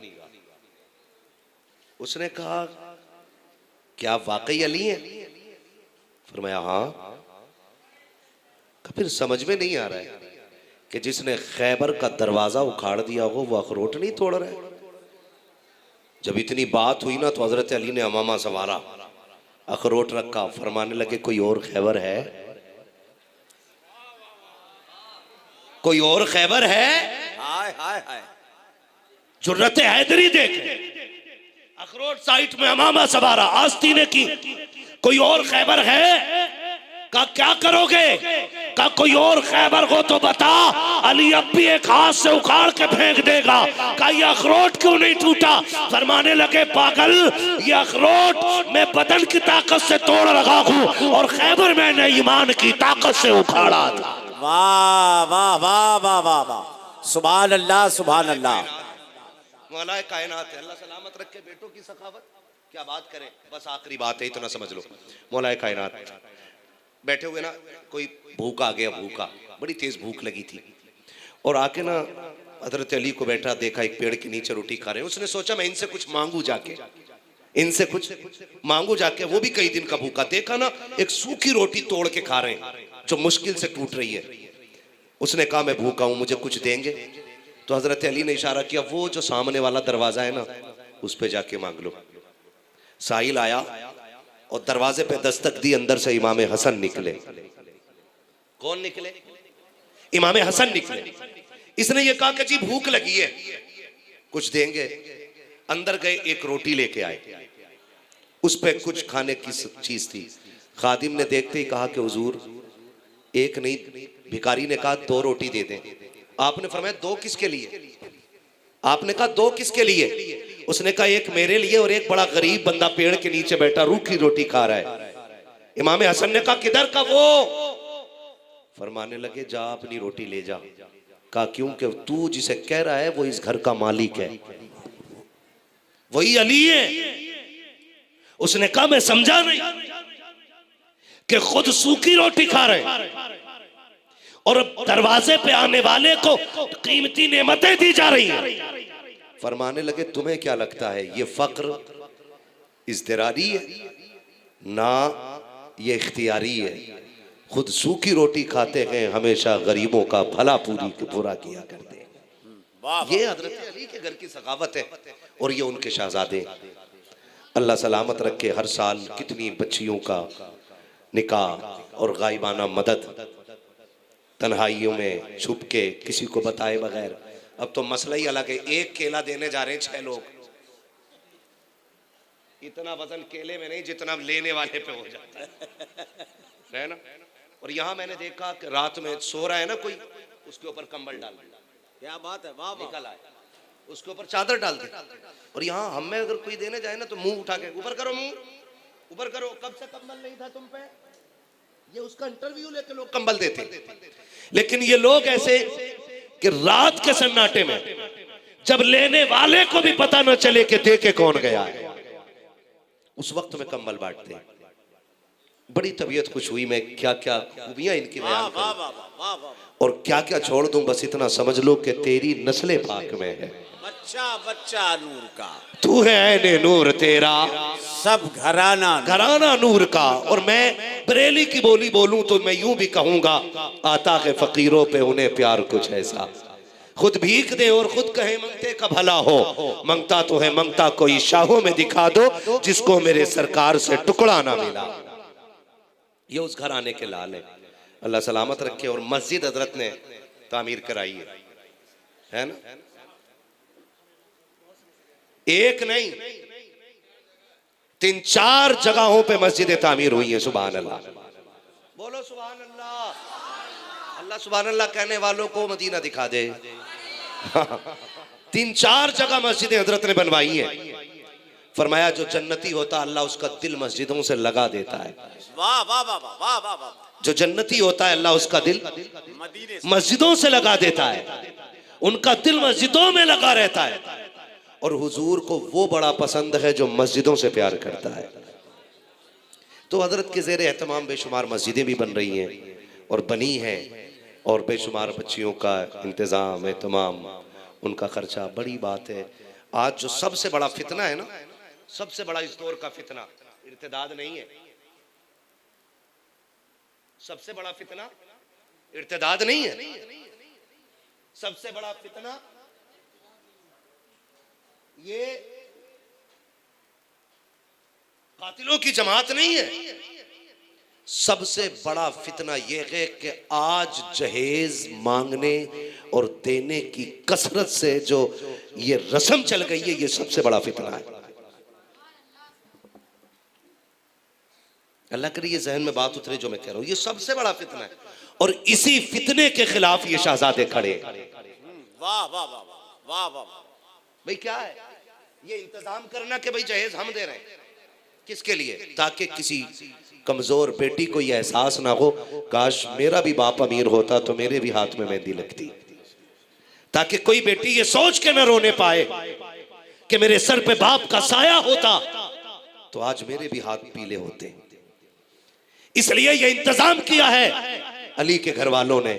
उसने कहा क्या वाकई अली हैं? फरमाया हाँ। फिर समझ में नहीं आ रहा है कि जिसने खैबर का दरवाजा उखाड़ दिया हो वो अखरोट नहीं तोड़ रहा है। जब इतनी बात हुई ना तो हजरत अली ने अमामा सवारा, अखरोट रखा, फरमाने लगे कोई और खैबर है? कोई और खैबर है? हाय हाय हाय। जुर्रत हैदरी देखे, अखरोट साइट में अमामा सवारा, आस्तीने की, कोई और खैबर है? का क्या करोगे? का कोई और खैबर हो तो बता, अली अब भी एक हाथ से उखाड़ के फेंक देगा। का ये अखरोट क्यों नहीं टूटा? फरमाने लगे पागल, ये अखरोट मैं बदन की ताकत से तोड़ रहा हूँ और खैबर मैंने ईमान की ताकत से उखाड़ा था। वाह वाह वाह वाह वाह वाह, सुभान अल्लाह सुभान अल्लाह। मौलाए कायनात है, अल्लाह सलामत रखे बेटों की सखावत। क्या बात करें, बस आखिरी बात है, इतना समझ लो। मौलाए कायनात बैठे हुए ना, कोई भूखा आ गया, भूखा, बड़ी तेज भूख लगी थी, और आके ना हजरत अली को बैठा देखा, एक पेड़ के नीचे रोटी खा रहे हैं। उसने सोचा मैं इनसे कुछ मांगू जाके, इनसे कुछ मांगू जाके। वो भी कई दिन का भूखा, देखा ना एक सूखी रोटी तोड़ के खा रहे हैं जो मुश्किल से टूट रही है। उसने कहा मैं भूखा हूं, मुझे कुछ देंगे? तो हजरत अली ने इशारा किया, वो जो सामने वाला दरवाजा है ना उस पे जाके मांग लो। साहिल आया और दरवाजे पे दस्तक दी, अंदर से इमाम हसन निकले। कौन निकले? इमाम हसन निकले। इसने ये कहा कि जी भूख लगी है, कुछ देंगे? अंदर गए, एक रोटी लेके आए, उस पे कुछ खाने की चीज थी। खादिम ने देखते ही कहा कि हुजूर एक नहीं, भिखारी ने कहा 2 रोटी दे दें। आपने फरमाया 2 किसके लिए? आपने कहा 2 किसके लिए? उसने कहा एक मेरे लिए और एक बड़ा गरीब बंदा पेड़ के नीचे बैठा रूखी रोटी खा रहा है। इमाम हसन ने कहा किधर का वो? फरमाने लगे जा अपनी रोटी ले जा। कहा क्यों? कि तू जिसे कह रहा है वो इस घर का मालिक है, वही अली है। उसने कहा मैं समझा नहीं कि खुद सूखी रोटी खा रहे और दरवाजे पे आने वाले को कीमती नेमतें दी जा रही हैं। फरमाने लगे तुम्हें क्या लगता है ये फक्र इज़्तिरारी है? ना, ये इख्तियारी है। खुद सूखी रोटी खाते हैं, हमेशा गरीबों का भला पूरा किया करते हैं। ये हजरत अली के घर की सखावत है और ये उनके शहजादे। अल्लाह सलामत रखे। हर साल कितनी बच्चियों का निकाह और गायबाना मदद, तन्हाइयों में छुप के किसी को बताए बगैर। अब तो मसला ही अलग है, एक केला देने जा रहे हैं 6 लोग। इतना वजन केले में नहीं जितना लेने वाले पे हो जाता है ना। और यहाँ मैंने देखा कि रात में सो रहा है ना कोई, उसके ऊपर कंबल डाल दे। क्या बात है, वाह निकल आए, उसके ऊपर चादर डाल दे। और यहाँ हम में अगर कोई देने जाए ना तो मुंह उठा के ऊपर करो, मुंह ऊपर करो, कब से कंबल नहीं था तुम पे? ये उसका इंटरव्यू लेके लोग कंबल देते। लेकिन ये लोग ऐसे कि रात के सन्नाटे में जब लेने वाले को भी पता न चले कि दे के कौन गया है, उस वक्त में कंबल बांटते हैं। बड़ी तबीयत खुश हुई। मैं क्या क्या खूबियां इनकी बयान करूं और क्या क्या छोड़ दूं, बस इतना समझ लो कि तेरी नस्ले पाक में है। बच्चा बच्चा नूर का, तू है ऐने नूर तेरा, सब घराना नूर का। और मैं बरेली की बोली बोलूं तो मैं यूं भी कहूंगा, आता है फकीरों पे उन्हें प्यार कुछ ऐसा, खुद भीख दे और खुद कहे मंगते का भला हो। मंगता तो है मंगता कोई शाहों में दिखा दो, जिसको मेरे सरकार से टुकड़ा ना मिला। ये उस घर आने के लाल है, अल्लाह सलामत रखे। और मस्जिद हजरत ने तामीर कराई है ना, एक नहीं 3-4 जगहों पे मस्जिदें तामीर हुई हैं। सुभान अल्लाह। बोलो सुभान अल्लाह। अल्लाह सुभान अल्लाह कहने वालों को मदीना दिखा दे। 3-4 जगह मस्जिदें हजरत ने बनवाई हैं। फरमाया जो जन्नती होता अल्लाह उसका दिल मस्जिदों से लगा देता है। वाह वाह वाह वाह वाह वाह। जो जन्नती होता है अल्लाह उसका दिल मदीने मस्जिदों से लगा देता है, उनका दिल मस्जिदों में लगा रहता है। और हुजूर को वो बड़ा पसंद है जो मस्जिदों से प्यार करता है। तो हजरत के ज़ेरे एहतमाम बेशुमार मस्जिदें भी बन रही हैं और बनी हैं, और बेशुमार बच्चियों का इंतज़ाम एहतमाम, उनका खर्चा बड़ी बात है। आज जो सबसे बड़ा फितना है ना, सबसे बड़ा इस दौर का फितना इर्तिदाद नहीं है। सबसे बड़ा फितना इर्तिदाद नहीं है। सबसे बड़ा फितना ये कातिलों की जमात नहीं है। सबसे बड़ा फितना यह है कि आज जहेज मांगने और देने की कसरत से जो ये रस्म चल गई है, ये सबसे बड़ा फितना है। अल्लाह करे ये जहन में बात उतरे जो मैं कह रहा हूं, ये सबसे बड़ा फितना है। और इसी फितने के खिलाफ ये शहजादे खड़े। वाह वाह वाह वाह वाह। भाई क्या है ये इंतजाम करना कि भाई जहेज हम दे रहे हैं, किसके लिए? ताकि किसी कमजोर बेटी को यह एहसास ना हो काश मेरा भी बाप अमीर होता तो मेरे भी हाथ में मेहंदी लगती। ताकि कोई बेटी ये सोच के न रोने पाए कि मेरे सर पे बाप का साया होता तो आज मेरे भी हाथ पीले होते। इसलिए ये इंतजाम किया है अली के घर वालों ने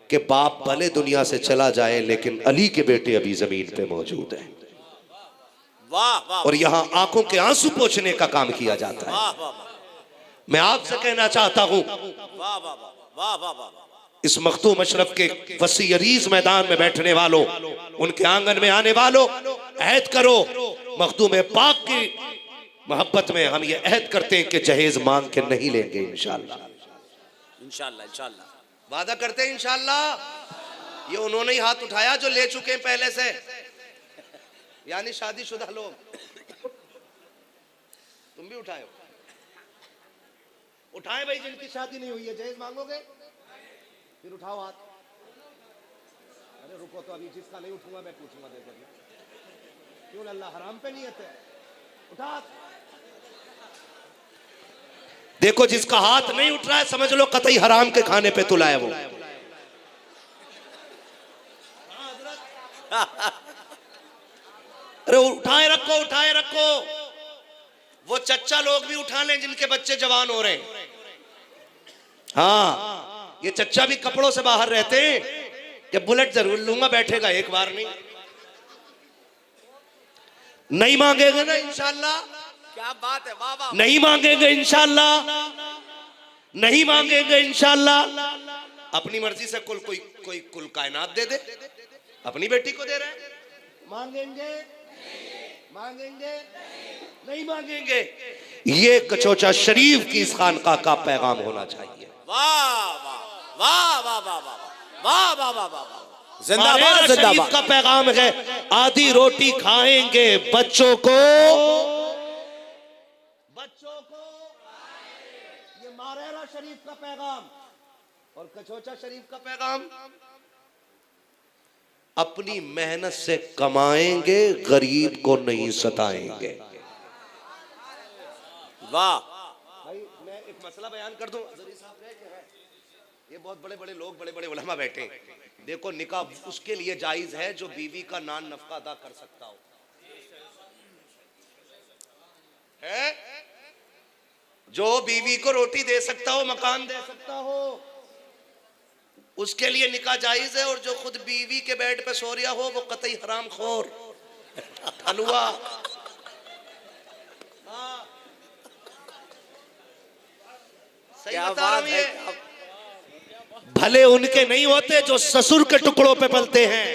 कि बाप भले दुनिया से चला जाए लेकिन अली के बेटे अभी जमीन पे मौजूद हैं। वाह वाह। और यहाँ आंखों के आंसू पोंछने का काम किया जाता है। वाह वाह। मैं आपसे कहना चाहता हूं, वाह वाह वाह वाह वाह। इस मखतूम अशरफ के वसी अरीज मैदान में बैठने वालों, उनके आंगन में आने वालों, अहद करो मखतूम पाक की मोहब्बत में हम ये अहद करते हैं कि जहेज मांग के नहीं लेंगे इंशाअल्लाह। इंशाअल्लाह इंशाअल्लाह वादा करते हैं इंशाअल्लाह। ये उन्होंने ही हाथ उठाया जो ले चुके हैं पहले से, यानी शादीशुदा लोग। तुम भी उठाए हो? उठाए भाई, जिनकी शादी नहीं हुई है जहेज मांगोगे? फिर उठाओ हाथ। अरे रुको तो अभी जिसका नहीं उठूंगा मैं पूछूंगा। देखो क्यों अल्लाह हराम पे नहीं है? उठा। देखो जिसका हाथ नहीं उठ रहा है समझ लो कतई हराम के खाने पे तुला है वो। अरे उठाए रखो उठाए रखो। वो चच्चा लोग भी उठा लें जिनके बच्चे जवान हो रहे हैं। हाँ ये चच्चा भी कपड़ों से बाहर रहते हैं कि बुलेट जरूर लूंगा, बैठेगा एक बार नहीं। नहीं मांगेगा ना इंशाल्लाह। क्या बात है। वाह वाह। नहीं मांगेंगे इंशाल्लाह, नहीं मांगेंगे इंशाल्लाह। अपनी मर्जी से कोई कुल कायनात दे दे, अपनी बेटी को दे रहे हैं। मांगेंगे मांगेंगे नहीं मांगेंगे। ये कचौचा शरीफ की इस खानका का पैगाम होना चाहिए। वाह वाह वाह वाह वाह वाह वाह वाह वाह। जिंदाबाद जिंदाबाद का पैगाम है। आधी रोटी खाएंगे बच्चों को ये मारेरा शरीफ का पैगाम। और कचौचा शरीफ का पैगाम अपनी मेहनत से कमाएंगे, गरीब को नहीं सताएंगे। वाह भाई मैं एक मसला बयान कर दूं। ये बहुत बड़े बड़े लोग, बड़े बड़े उलमा बैठे हैं। देखो निकाह उसके लिए जायज है जो बीवी का नान नफका अदा कर सकता हो है, जो बीवी को रोटी दे सकता हो, मकान दे सकता हो, उसके लिए निकाह जायज है। और जो खुद बीवी के बेड पे सो रिया हो वो कतई हराम खोर हलवा। सही बता रहा हूं। ये भले उनके नहीं होते जो ससुर के टुकड़ों पे पलते हैं,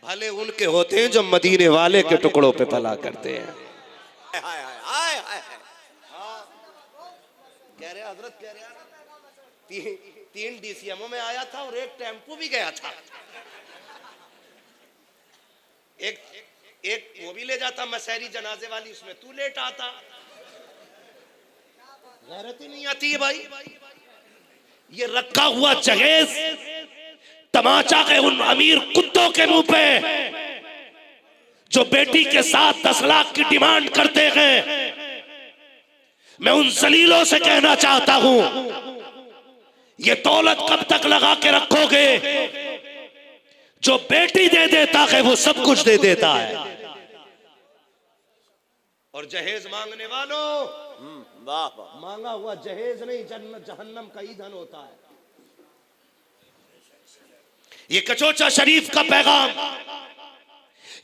भले उनके होते हैं जो मदीने वाले के टुकड़ों पे पला करते हैं। कह रहे हजरत कह रहे तीन डीसीएमओ में आया था और एक टेम्पो भी गया था। एक वो भी ले जाता मसहरी जनाजे वाली, उसमें तू लेट आता। गैरत ही नहीं आती है भाई। ये रखा हुआ जहेज तमाचा के उन अमीर कुत्तों के मुंह पे जो बेटी के साथ 10 लाख की डिमांड करते हैं, मैं उन जलीलों से कहना चाहता हूं, ये दौलत कब तक लगा के रखोगे? जो बेटी दे देता है वो सब कुछ दे देता है। और जहेज मांगने वालों, वाह वाह, मांगा हुआ जहेज नहीं, जन्नत जहन्नम का ईंधन होता है। ये कचोचा शरीफ का पैगाम,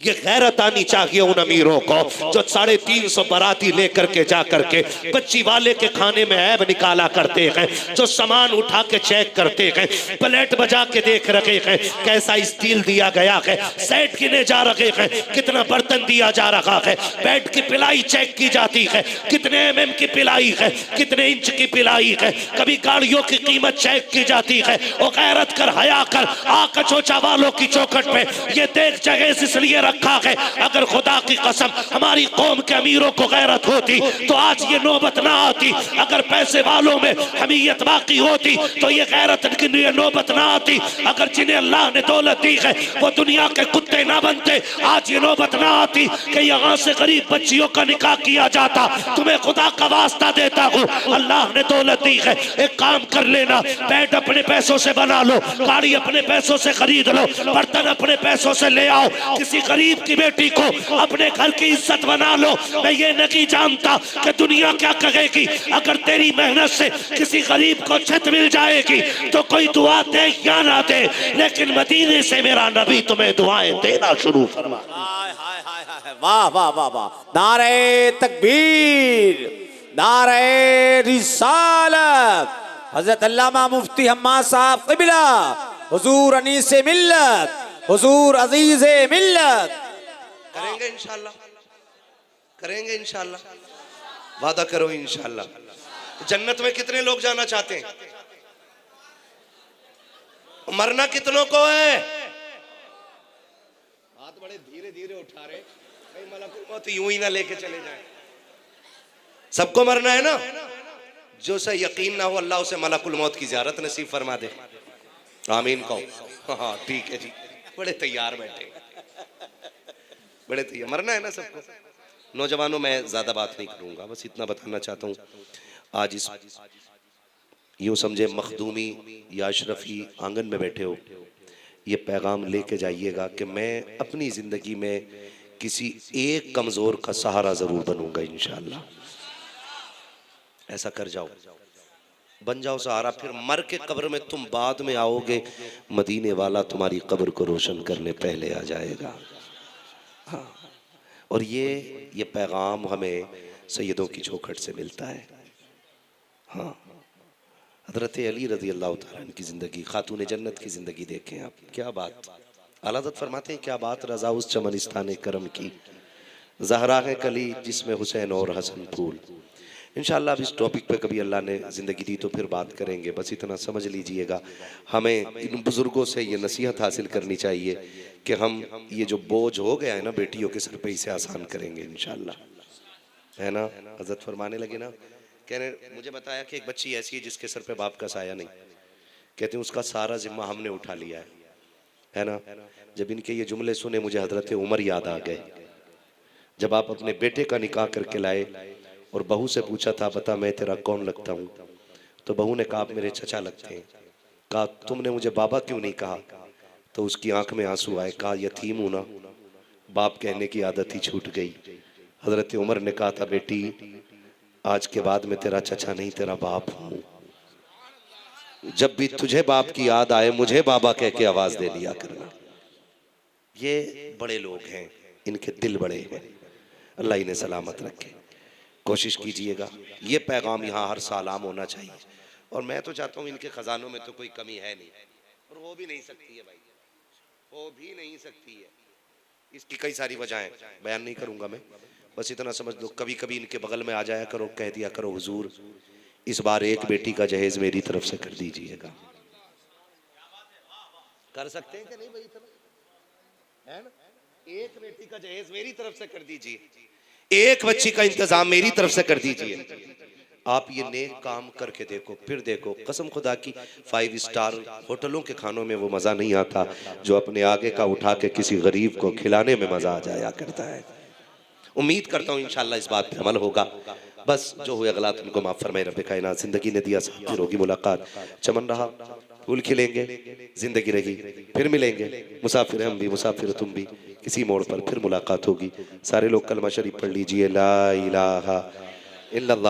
ये गैरत आनी चाहिए उन अमीरों को जो 350 बाराती लेकर के जा करके बच्ची वाले के खाने में ऐब निकाला करते हैं, जो सामान उठा के चेक करते हैं, प्लेट बजा के देख रहे हैं कैसा स्टील दिया गया है, सेट गिने जा रहे हैं कितना बर्तन दिया जा रहा है, बेड की पिलाई चेक की जाती है कितने mm की पिलाई है, कितने इंच की पिलाई है, कभी गाड़ियों की कीमत चेक की जाती है। वो गैरत कर, हया कर, आ कचोचा वालों की चौखट पे ये देख जगह इसलिए रखा है। अगर खुदा की कसम हमारी कौम के अमीरों को गैरत होती तो आज ये नौबत ना आती। अगर पैसे वालों में हमीयत बाकी होती तो ये गैरत की ये नौबत ना आती। अगर जिन्हें अल्लाह ने दौलत दी है वो दुनिया के कुत्ते ना बनते, आज ये नौबत ना आती कि यहाँ से गरीब बच्चियों का निकाह किया जाता। तुम्हें खुदा का वास्ता देता हूँ, अल्लाह ने दौलत दी है, एक काम कर लेना, बेड अपने पैसों से बना लो, गाड़ी अपने पैसों से खरीद लो, बर्तन अपने पैसों से ले आओ, किसी गरीब की बेटी को अपने घर की इज्जत बना लो। मैं ये नहीं जानता कि दुनिया क्या कहेगी। अगर तेरी मेहनत से किसी गरीब को छत मिल जाएगी तो कोई दुआ दे या ना दे, लेकिन मदीने से मेरा नबी तुम्हें दुआएं देना शुरू फरमा। वाह वाह वाह वाह, नारे तकबीर, नारे रिसालत। हजरत अल्लामा मुफ्ती हम्माद साहब क़िबला, हुजूर अनीसे मिल्लत, हुजूर अजीज़े मिल्लत। करेंगे इंशाल्लाह, करेंगे इंशाल्लाह, वादा करो इंशाल्लाह। जन्नत में कितने लोग जाना चाहते हैं? मरना कितनों को है? हाथ बड़े धीरे धीरे उठा रहे, कहीं मलकुल मौत यूं ही ना लेके चले जाए। सबको मरना है ना? जो से यकीन ना हो अल्लाह उसे मलकुल मौत की ज़ियारत नसीब फरमा दे। आमीन कहो। हाँ ठीक है जी, बड़े तैयार बैठे, बड़े तैयार। मरना है ना सबको। नौजवानों, मैं ज्यादा बात नहीं करूंगा, बस इतना बताना चाहता हूँ, आज इस यूं समझे मखदूमी या अशरफी आंगन में बैठे हो, ये पैगाम लेके जाइएगा कि मैं अपनी जिंदगी में किसी एक कमजोर का सहारा जरूर बनूंगा इंशाअल्लाह। ऐसा कर जाओ, बन जाओ सहारा, फिर मर के कब्र में तुम बाद में आओगे, मदीने वाला तुम्हारी कब्र को रोशन करने पहले आ जाएगा। हाँ, और ये पैगाम हमें सैयदों की चौखट से मिलता है। हाँ, हज़रत अली रज़ी अल्लाह तआला की ज़िंदगी, खातून जन्नत की ज़िंदगी देखें आप, क्या बात। आला हज़रत फरमाते हैं क्या बात, रज़ा उस चमनिस्तान करम की, ज़हरा है कली जिसमें हुसैन और हसन फूल। इंशाअल्लाह अब इस टॉपिक पे कभी अल्लाह ने ज़िंदगी दी तो फिर बात करेंगे। बस इतना समझ लीजिएगा, हमें इन बुज़ुर्गों से ये नसीहत हासिल करनी चाहिए कि हम ये जो बोझ हो गया है ना बेटियों के सर पे, इसे आसान करेंगे इंशाअल्लाह, है ना। हज़रत फरमाने लगे ना, कहने मुझे बताया कि एक बच्ची ऐसी है जिसके सर पे बाप का साया नहीं, कहते हैं उसका सारा जिम्मा हमने उठा लिया है ना। जब इनके ये जुमले सुने मुझे हज़रत उमर याद आ गए, जब आप अपने बेटे का निकाह करके लाए और बहू से पूछा था बता मैं तेरा कौन लगता हूँ, तो बहू ने कहा आप मेरे चचा लगते हैं। कहा तुमने मुझे बाबा क्यों नहीं कहा? तो उसकी आंख में आंसू आए, कहा यतीम हूं ना, बाप कहने की आदत ही छूट गई। हजरत उमर ने कहा था बेटी आज के बाद मैं तेरा चचा नहीं तेरा बाप हूँ, जब भी तुझे बाप की याद आए मुझे बाबा कह के आवाज दे दिया करना। ये बड़े लोग हैं, इनके दिल बड़े हैं, अल्लाह इन्हें सलामत रखे। कोशिश कीजिएगा ये पैगाम यहाँ हर साल आम होना चाहिए। और मैं तो चाहता हूँ इनके खजानों में तो कोई कमी है नहीं, और वो भी नहीं सकती है भाई, हो भी नहीं सकती है। इसकी कई सारी वजहें बयान नहीं करूँगा मैं, बस इतना समझ लो कभी कभी इनके बगल में आ जाया करो, कह दिया करो हुजूर इस बार एक बेटी का जहेज मेरी तरफ से कर दीजिएगा। कर सकते हैं कि नहीं भाई, है ना? एक बेटी का जहेज मेरी तरफ से कर दीजिए, एक बच्ची का इंतजाम मेरी तरफ से कर दीजिए। आप ये नेक काम करके देखो, फिर देखो, कसम खुदा की 5 स्टार होटलों के खानों में वो मज़ा नहीं आता जो अपने आगे का उठा के किसी गरीब को खिलाने में मज़ा आ जाया करता है। उम्मीद करता हूँ इंशाल्लाह इस बात पे अमल होगा। बस जो हुए गलत उनको माफ़ फरमाए रब कायनात। ज़िंदगी ने दिया साथ, फिर होगी मुलाकात। चमन रहा, फूल खिलेंगे, ज़िंदगी रही, फिर मिलेंगे। मुसाफिर हम भी, मुसाफिर तुम भी, किसी मोड़ पर फिर मुलाकात होगी। सारे लोग कलमा शरीफ पढ़ लीजिए, ला इलाहा इल्लल्लाह।